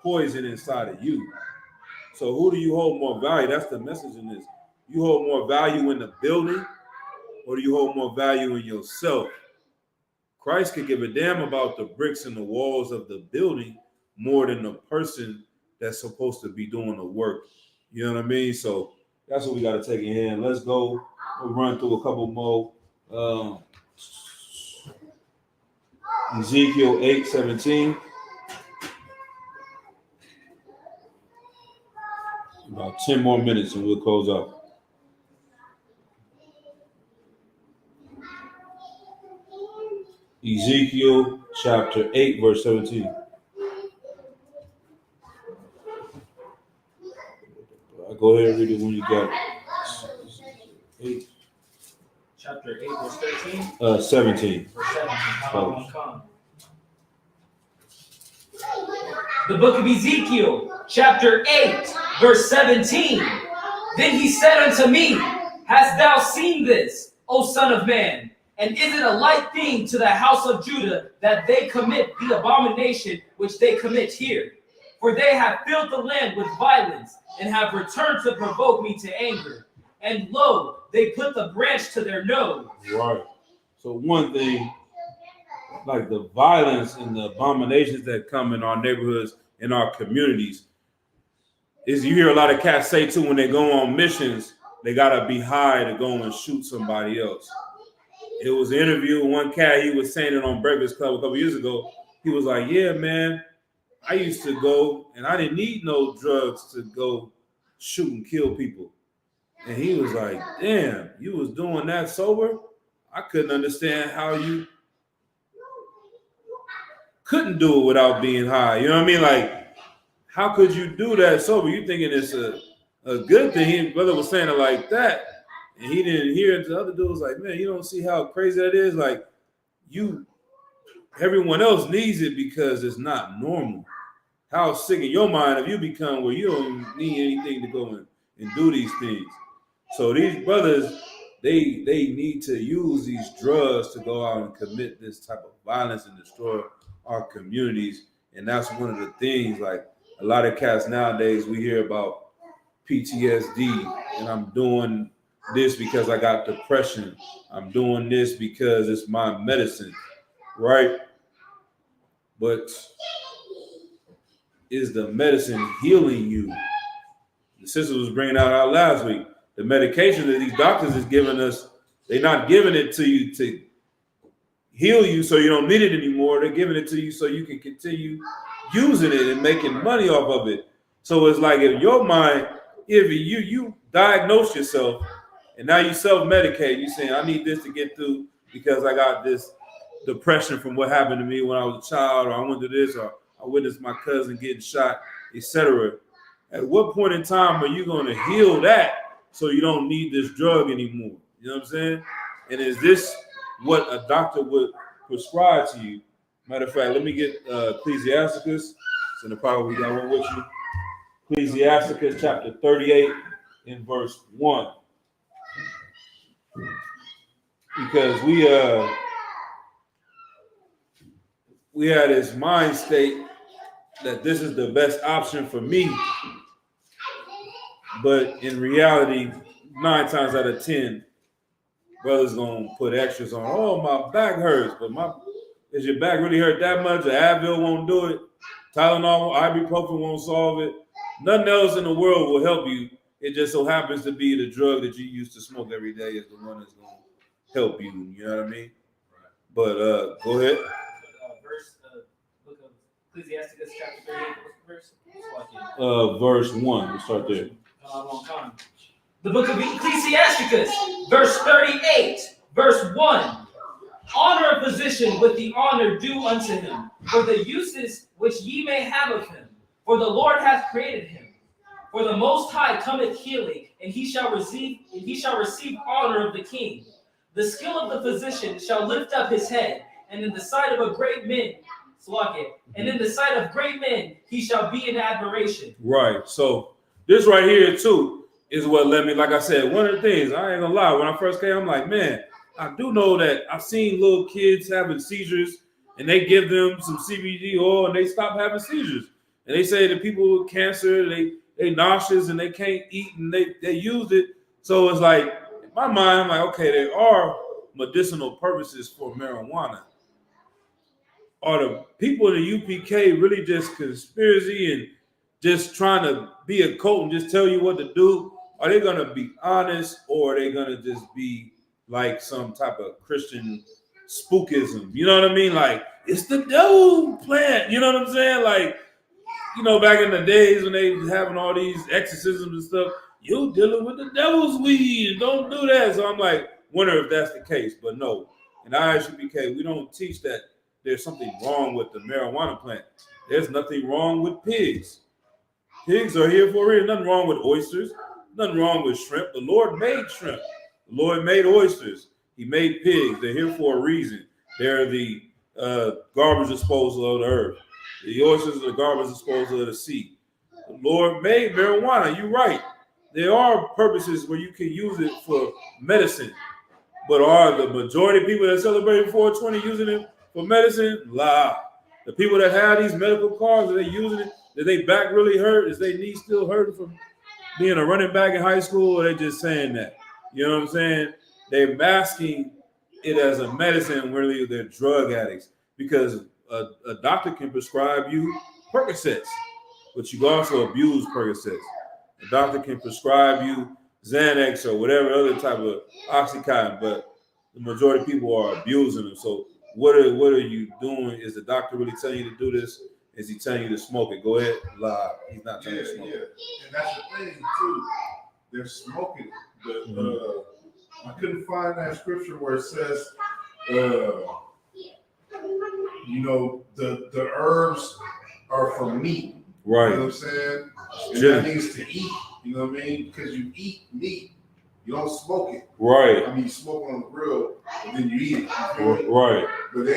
poison inside of you. So who do you hold more value? That's the message in this. You hold more value in the building, or do you hold more value in yourself? Christ could give a damn about the bricks and the walls of the building more than the person that's supposed to be doing the work. You know what I mean? So that's what we got to take in hand. Let's go. We'll run through a couple more. Ezekiel 8:17. About 10 more minutes and we'll close out. Ezekiel chapter 8, verse 17. Go ahead and read it when you got it. Chapter 8, verse 13? 17. Verse 17. The book of Ezekiel, chapter 8, verse 17. Then he said unto me, hast thou seen this, O son of man? And is it a light thing to the house of Judah that they commit the abomination which they commit here? For they have filled the land with violence, and have returned to provoke me to anger. And lo, they put the branch to their nose. Right. So one thing, like the violence and the abominations that come in our neighborhoods, in our communities, is you hear a lot of cats say too, when they go on missions, they gotta be high to go and shoot somebody else. It was an interview with one cat, he was saying it on Breakfast Club a couple years ago. He was like, yeah, man, I used to go and I didn't need no drugs to go shoot and kill people. And he was like, damn, you was doing that sober? I couldn't understand how you couldn't do it without being high. You know what I mean? Like, how could you do that sober? You thinking it's a good thing. His brother was saying it like that. And he didn't hear it. The other dude was like, man, you don't see how crazy that is? Like, everyone else needs it because it's not normal. How sick in your mind have you become where you don't need anything to go and do these things? So these brothers, they need to use these drugs to go out and commit this type of violence and destroy our communities. And that's one of the things, like a lot of cats nowadays, we hear about PTSD, and I'm doing this because I got depression. I'm doing this because it's my medicine, right? But is the medicine healing you? The sister was bringing out last week. The medication that these doctors is giving us, they're not giving it to you to heal you so you don't need it anymore. They're giving it to you so you can continue using it and making money off of it. So it's like in your mind, if you diagnose yourself and now you self-medicate, you saying, I need this to get through because I got this depression from what happened to me when I was a child, or I went to this, or I witnessed my cousin getting shot, etc. At what point in time are you going to heal that so you don't need this drug anymore? You know what I'm saying? And is this what a doctor would prescribe to you? Matter of fact, let me get Ecclesiasticus. So the power we got one with you. Ecclesiasticus chapter 38 in verse 1. Because we had this mind state that this is the best option for me. But in reality, 9 times out of 10, brothers gonna put extras on. Oh, my back hurts, but is your back really hurt that much? The Advil won't do it. Tylenol, ibuprofen won't solve it. Nothing else in the world will help you. It just so happens to be the drug that you used to smoke every day is the one that's gonna help you. You know what I mean? Right. But go ahead. Book of Ecclesiasticus chapter 38, verse. Verse 1. We'll start there. The book of Ecclesiasticus, verse 38, verse 1. Honor a physician with the honor due unto him, for the uses which ye may have of him. For the Lord hath created him. For the Most High cometh healing, and he shall receive honor of the king. The skill of the physician shall lift up his head, and in the sight of a great man, and in the sight of great men he shall be in admiration. Right. So this right here too is what led me. Like I said, one of the things I ain't gonna lie. When I first came, I'm like, man, I do know that I've seen little kids having seizures, and they give them some CBD oil, and they stop having seizures. And they say that people with cancer, they nauseous and they can't eat, and they use it. So it's like in my mind, I'm like, okay, there are medicinal purposes for marijuana. Are the people in the UPK really just conspiracy and just trying to be a cult and just tell you what to do? Are they gonna be honest, or are they gonna just be like some type of Christian spookism? You know what I mean? Like, it's the devil plant. You know what I'm saying? Like, you know, back in the days when they was having all these exorcisms and stuff, you dealing with the devil's weed. Don't do that. So I'm like, wonder if that's the case. But no, in ISUPK, we don't teach that there's something wrong with the marijuana plant. There's nothing wrong with pigs. Pigs are here for a reason. Nothing wrong with oysters. Nothing wrong with shrimp. The Lord made shrimp. The Lord made oysters. He made pigs. They're here for a reason. They're the garbage disposal of the earth. The oysters are the garbage disposal of the sea. The Lord made marijuana. You're right. There are purposes where you can use it for medicine. But are the majority of people that celebrate 420 using it for medicine? Lie. The people that have these medical cards, are they using it? Did they back really hurt? Is their knee still hurting from being a running back in high school? Or are they just saying that? You know what I'm saying? They're masking it as a medicine. Really, they're drug addicts, because a doctor can prescribe you Percocets, but you also abuse Percocets. A doctor can prescribe you Xanax or whatever other type of Oxycontin, but the majority of people are abusing them. So what are you doing? Is the doctor really telling you to do this? Is he telling you to smoke it? Go ahead, lie. He's not telling you to smoke it. And that's the thing too. They're smoking, but I couldn't find that scripture where it says, you know, the herbs are for meat. Right. You know what I'm saying? And Yeah. that means to eat. You know what I mean? Because you eat meat. You don't smoke it. Right. I mean, you smoke on the grill, and then you eat it. Right. But it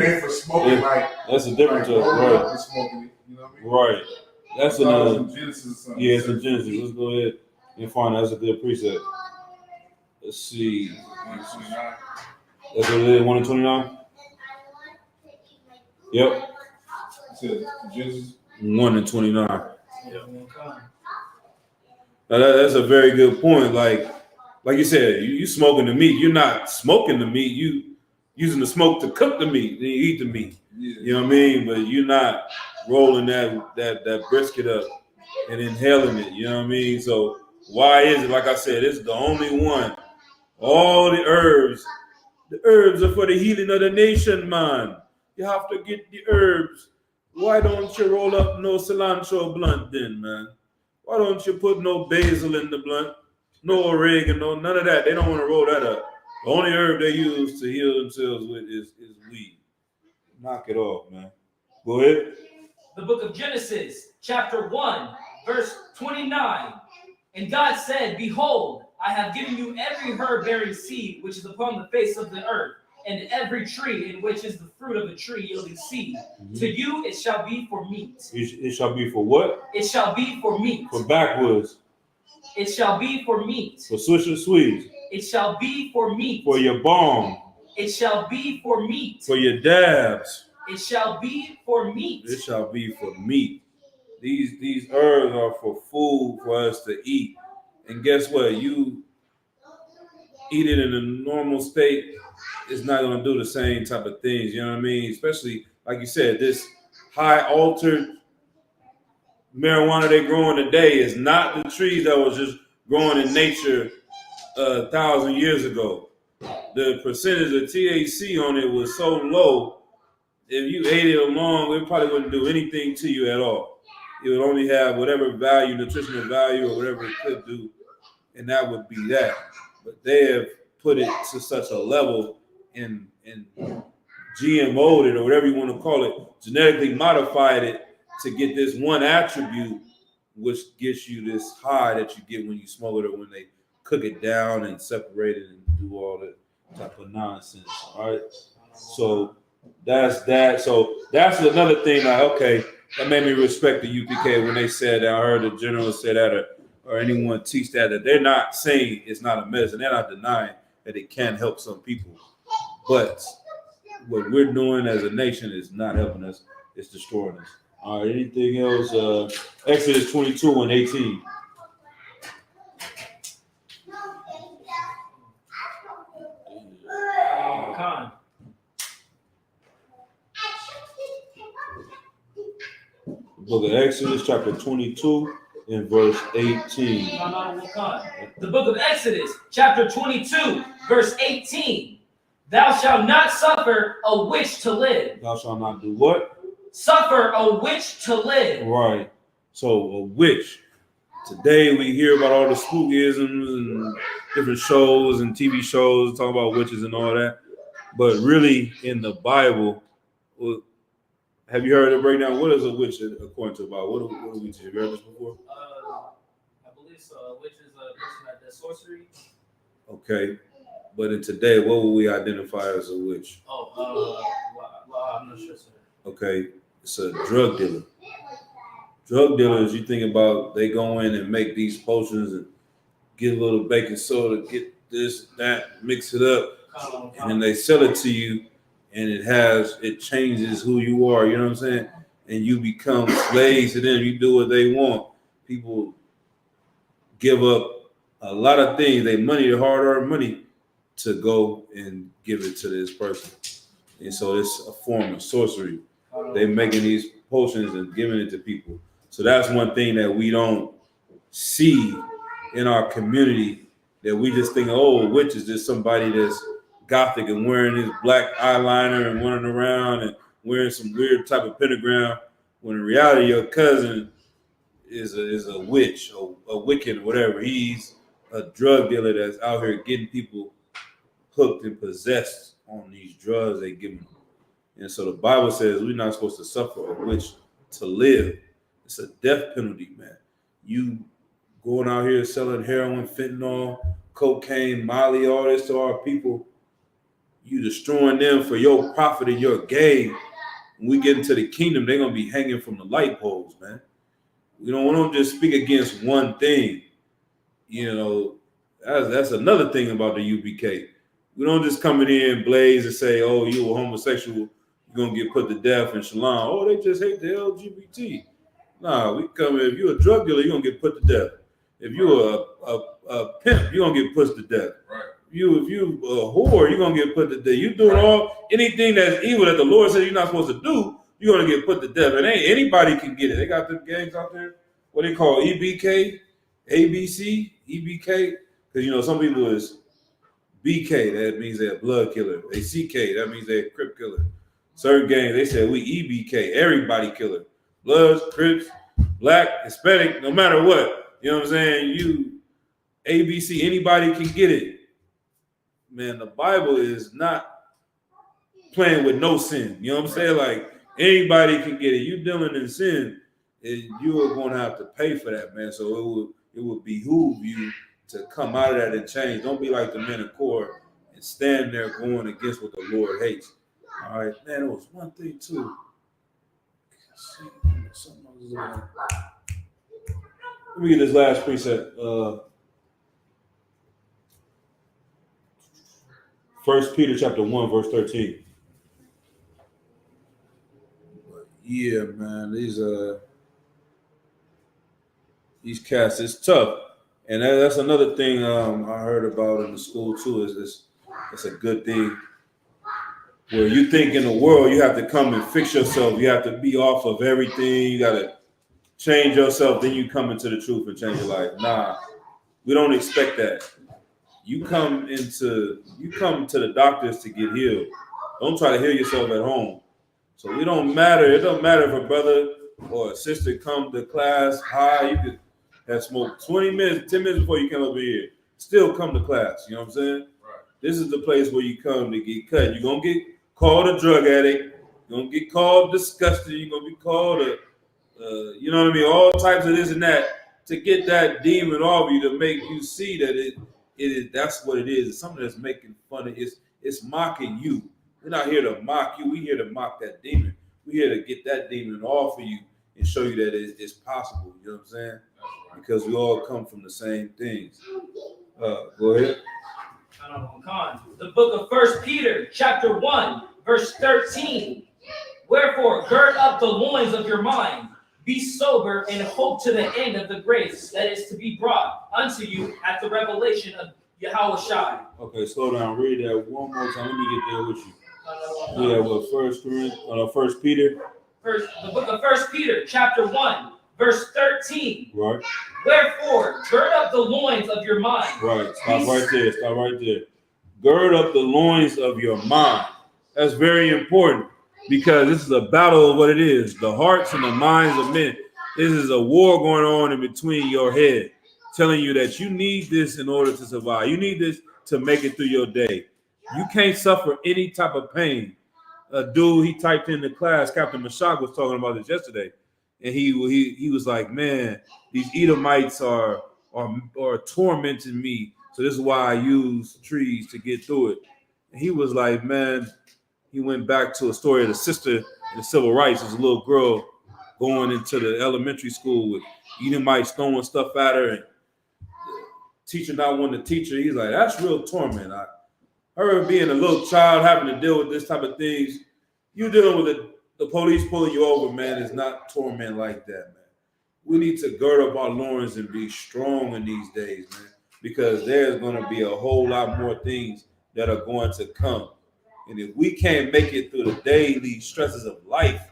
ain't for smoking like. That's a different like right. and smoking it. You know what I mean? Right. That's another. another. Genesis or something. Yeah, it's in Genesis. Let's go ahead and find that. That's a good precept. Let's see. 129. That's what it is. 129. Yep. Genesis 129. Now that's a very good point. Like you said, you smoking the meat. You're not smoking the meat. You using the smoke to cook the meat. Then you eat the meat. Yeah. You know what I mean? But you're not rolling that brisket up and inhaling it. You know what I mean? So why is it? Like I said, it's the only one. All the herbs are for the healing of the nation, man. You have to get the herbs Why don't you roll up no cilantro blunt then, man? Why don't you put no basil in the blunt? No oregano, none of that. They don't want to roll that up. The only herb they use to heal themselves with is weed. Knock it off, man. Go ahead. The book of Genesis, chapter 1, verse 29. And God said, Behold, I have given you every herb bearing seed which is upon the face of the earth, and every tree in which is the fruit of a tree yielding seed. Mm-hmm. To you it shall be for meat. It shall be for what? It shall be for meat. For backwoods. It shall be for meat. For swish and squeeze. It shall be for meat. For your balm. It shall be for meat. For your dabs. It shall be for meat. It shall be for meat. These herbs are for food for us to eat. And guess what? You eat it in a normal state, it's not going to do the same type of things. You know what I mean? Especially, like you said, this high altered marijuana they growing today is not the trees that was just growing in nature 1,000 years ago. The percentage of THC on it was so low. If you ate it along, it probably wouldn't do anything to you at all. It would only have whatever value, nutritional value, or whatever it could do, and that would be that. But they have put it to such a level and GMO'd it, or whatever you want to call it, genetically modified it to get this one attribute, which gets you this high that you get when you smoke it, or when they cook it down and separate it and do all that type of nonsense. All right. So that's that. So that's another thing. Like, okay, that made me respect the UPK when they said that. I heard the general say that, or anyone teach that they're not saying it's not a medicine. They're not denying that it can help some people. But what we're doing as a nation is not helping us. It's destroying us. All right, anything else? Exodus 22 and 18. Con. The book of Exodus, chapter 22 and verse 18. The book of Exodus, chapter 22, verse 18. Thou shalt not suffer a witch to live. Thou shalt not do what? Suffer a witch to live. Right. So a witch. Today we hear about all the spookisms and different shows and TV shows talking about witches and all that. But really in the Bible, have you heard the breakdown? What is a witch according to the Bible? What are witches? Have you heard this before? I believe so. A witch is a person that does sorcery. Okay. But in today, what will we identify as a witch? Well, I'm not sure, sir. Okay. It's a drug dealer. Drug dealers, you think about, they go in and make these potions and get a little baking soda, get this, that, mix it up, and then they sell it to you, and it changes who you are, you know what I'm saying? And you become slaves to them. You do what they want. People give up a lot of things, their hard-earned money, to go and give it to this person. And so it's a form of sorcery. They're making these potions and giving it to people. So that's one thing that we don't see in our community, that we just think, oh, a witch is just somebody that's gothic and wearing his black eyeliner and running around and wearing some weird type of pentagram, when in reality your cousin is a witch or a Wiccan or whatever. He's a drug dealer that's out here getting people hooked and possessed on these drugs they give them. And so the Bible says we're not supposed to suffer a witch to live. It's a death penalty, man. You going out here selling heroin, fentanyl, cocaine, Molly, all this to our people, you destroying them for your profit and your gain. When we get into the kingdom, they're going to be hanging from the light poles, man. We don't want to just speak against one thing. You know, that's another thing about the UBK. We don't just come in here and blaze and say, oh, you a homosexual, you're going to get put to death in Shalom. Oh, they just hate the LGBT. Nah, we come in, if you're a drug dealer, you're going to get put to death. If you're a pimp, you're going to get put to death. Right. If you a whore, you're going to get put to death. You doing anything that's evil that the Lord said you're not supposed to do, you're going to get put to death. And anybody can get it. They got them gangs out there, what they call EBK, ABC, EBK. Because, some people is BK, that means they're a blood killer. They CK, that means they're a crip killer. Certain gangs, they said we EBK, everybody killer. Bloods, Crips, Black, Hispanic, no matter what. You know what I'm saying? You, ABC, anybody can get it. Man, the Bible is not playing with no sin. You know what I'm saying? Like, anybody can get it. You dealing in sin, and you are going to have to pay for that, man. So it would behoove you to come out of that and change. Don't be like the men of Korah and stand there going against what the Lord hates. All right, man, there was one thing too. Let me get this last precept. 1 Peter chapter 1, verse 13. Yeah, man, these cats, it's tough. And that's another thing I heard about in the school too, is this it's a good thing. Where you think in the world you have to come and fix yourself, you have to be off of everything, you gotta change yourself, then you come into the truth and change your life. Nah, we don't expect that. You come to the doctors to get healed. Don't try to heal yourself at home. So it don't matter if a brother or a sister come to class high. You could have smoked 20 minutes, 10 minutes before you come over here. Still come to class. You know what I'm saying? Right. This is the place where you come to get cut. You're going to get called a drug addict. You're going to get called disgusting. You're going to be called you know what I mean? All types of this and that to get that demon off you, to make you see that it is, that's what it is. It's something that's making fun of, it's mocking you. We're not here to mock you. We're here to mock that demon. We're here to get that demon off of you and show you that it's possible. You know what I'm saying? Because we all come from the same things. Go ahead. The book of 1 Peter, chapter 1, verse 13. Wherefore, gird up the loins of your mind. Be sober and hope to the end of the grace that is to be brought unto you at the revelation of Yahweh Shai. Okay, slow down. Read that one more time. Let me get there with you. Yeah, what? 1 Peter. The book of 1 Peter, chapter 1, verse 13. Right. Wherefore, gird up the loins of your mind. Right. Stop right there. Gird up the loins of your mind. That's very important, because this is a battle of what it is. The hearts and the minds of men. This is a war going on in between your head, telling you that you need this in order to survive. You need this to make it through your day. You can't suffer any type of pain. A dude, he typed in the class, Captain Mashak was talking about this yesterday, and he was like, man, these Edomites are tormenting me, so this is why I use trees to get through it. And he was like, man, he went back to a story of the sister in the civil rights. There's a little girl going into the elementary school with Edomites throwing stuff at her, and the teacher not wanting to teach her. He's like, that's real torment. Her being a little child having to deal with this type of things, you dealing with the police pulling you over, man, is not torment like that, man. We need to gird up our loins and be strong in these days, man, because there's going to be a whole lot more things that are going to come. And if we can't make it through the daily stresses of life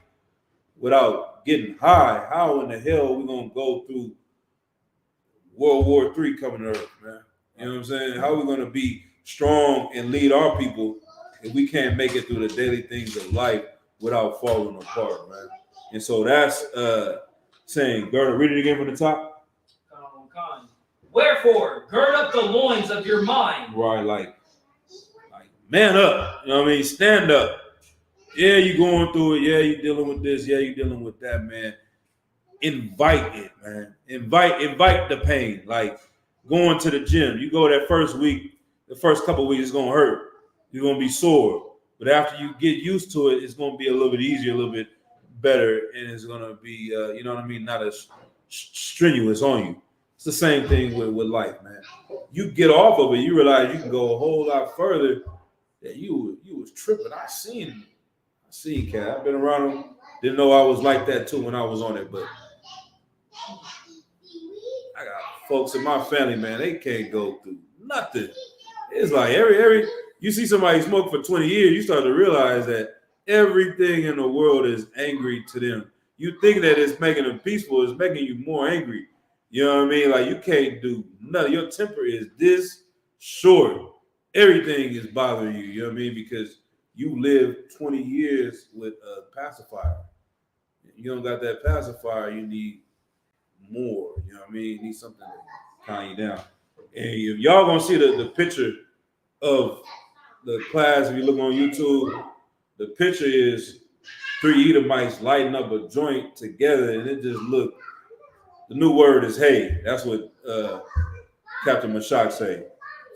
without getting high, how in the hell are we going to go through World War III coming to Earth, man? You know what I'm saying? How are we going to be strong and lead our people if we can't make it through the daily things of life without falling apart, man? And so that's saying, read it again from the top. Wherefore, gird up the loins of your mind. Right, like man up. You know what I mean? Stand up. Yeah, you going through it. Yeah, you dealing with this. Yeah, you dealing with that, man. Invite it, man. Invite the pain. Like going to the gym. You go that first week, the first couple of weeks, it's gonna hurt. You're gonna be sore. But after you get used to it, it's gonna be a little bit easier, a little bit better, and it's gonna be, you know what I mean, not as strenuous on you. It's the same thing with life, man. You get off of it, you realize you can go a whole lot further. That you was tripping. I seen Cat. I've been around him. Didn't know I was like that too when I was on it, but I got folks in my family, man. They can't go through nothing. It's like every you see somebody smoke for 20 years, you start to realize that everything in the world is angry to them. You think that it's making them peaceful, it's making you more angry. You know what I mean? Like you can't do nothing. Your temper is this short. Everything is bothering you. You know what I mean? Because you live 20 years with a pacifier. You don't got that pacifier, you need more. You know what I mean? You need something to calm you down. And if y'all gonna see the picture of the class, if you look on YouTube, the picture is 3 Edomites lighting up a joint together, and it just look. The new word is hey. That's what Captain Mashak say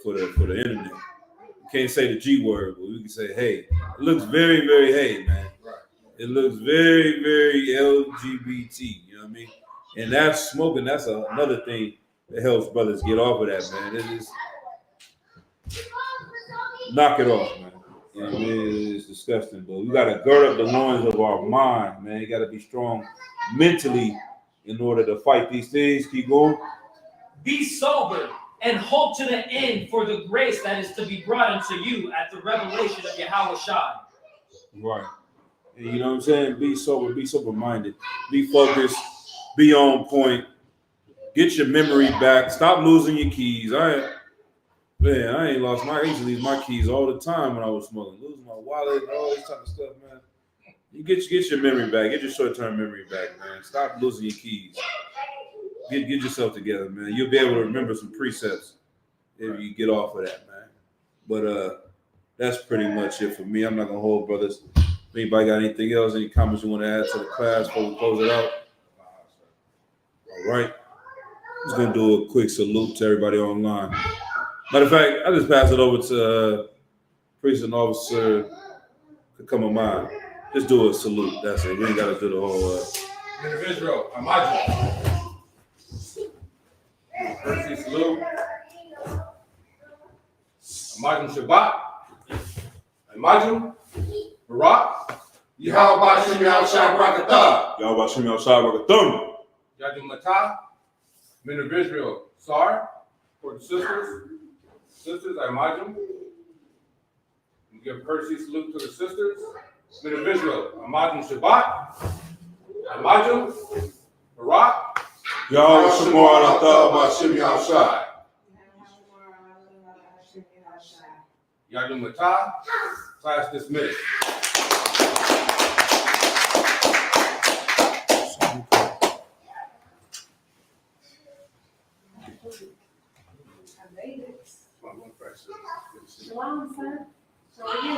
for the internet. You can't say the G word, but we can say hey. It looks very, very hey, man. It looks very, very LGBT. You know what I mean? And that's smoking. That's another thing that helps brothers get off of that, man. It is knock it off, man. You know what I mean? It's disgusting, but we gotta gird up the loins of our mind, man. You gotta be strong mentally in order to fight these things. Keep going. Be sober and hope to the end for the grace that is to be brought unto you at the revelation of Yahweh Shai. Right. And you know what I'm saying? Be sober-minded. Be focused. Be on point. Get your memory back. Stop losing your keys. I ain't lost I used to lose my keys all the time when I was smoking. Losing my wallet and all this type of stuff, man. You get your memory back. Get your short-term memory back, man. Stop losing your keys. Get yourself together, man. You'll be able to remember some precepts if you get off of that, man. But that's pretty much it for me. I'm not gonna hold brothers. If anybody got anything else, any comments you want to add to the class before we close it out? All right. Just gonna do a quick salute to everybody online. Matter of fact, I just pass it over to priest and officer Kakamamai. Just do a salute. That's it. We ain't gotta do the whole Men of Israel, Imagine. Mercy salute. Imagine Shabbat. Imagine Barak. Yahweh Shem Yahushua Barakatah. Y'all about Shem Yahushua Barakatah. Yadu Matah. Men of Israel, Sar. For the sisters. Sisters, I imagine. We give courtesy salute to the sisters. Men of Israel, Imagine Shabbat. Imagine Barak. Y'all Shemar Barakatah Shem Yahushua. Yadu Matah. Class dismissed. Shalom, sir. How are you?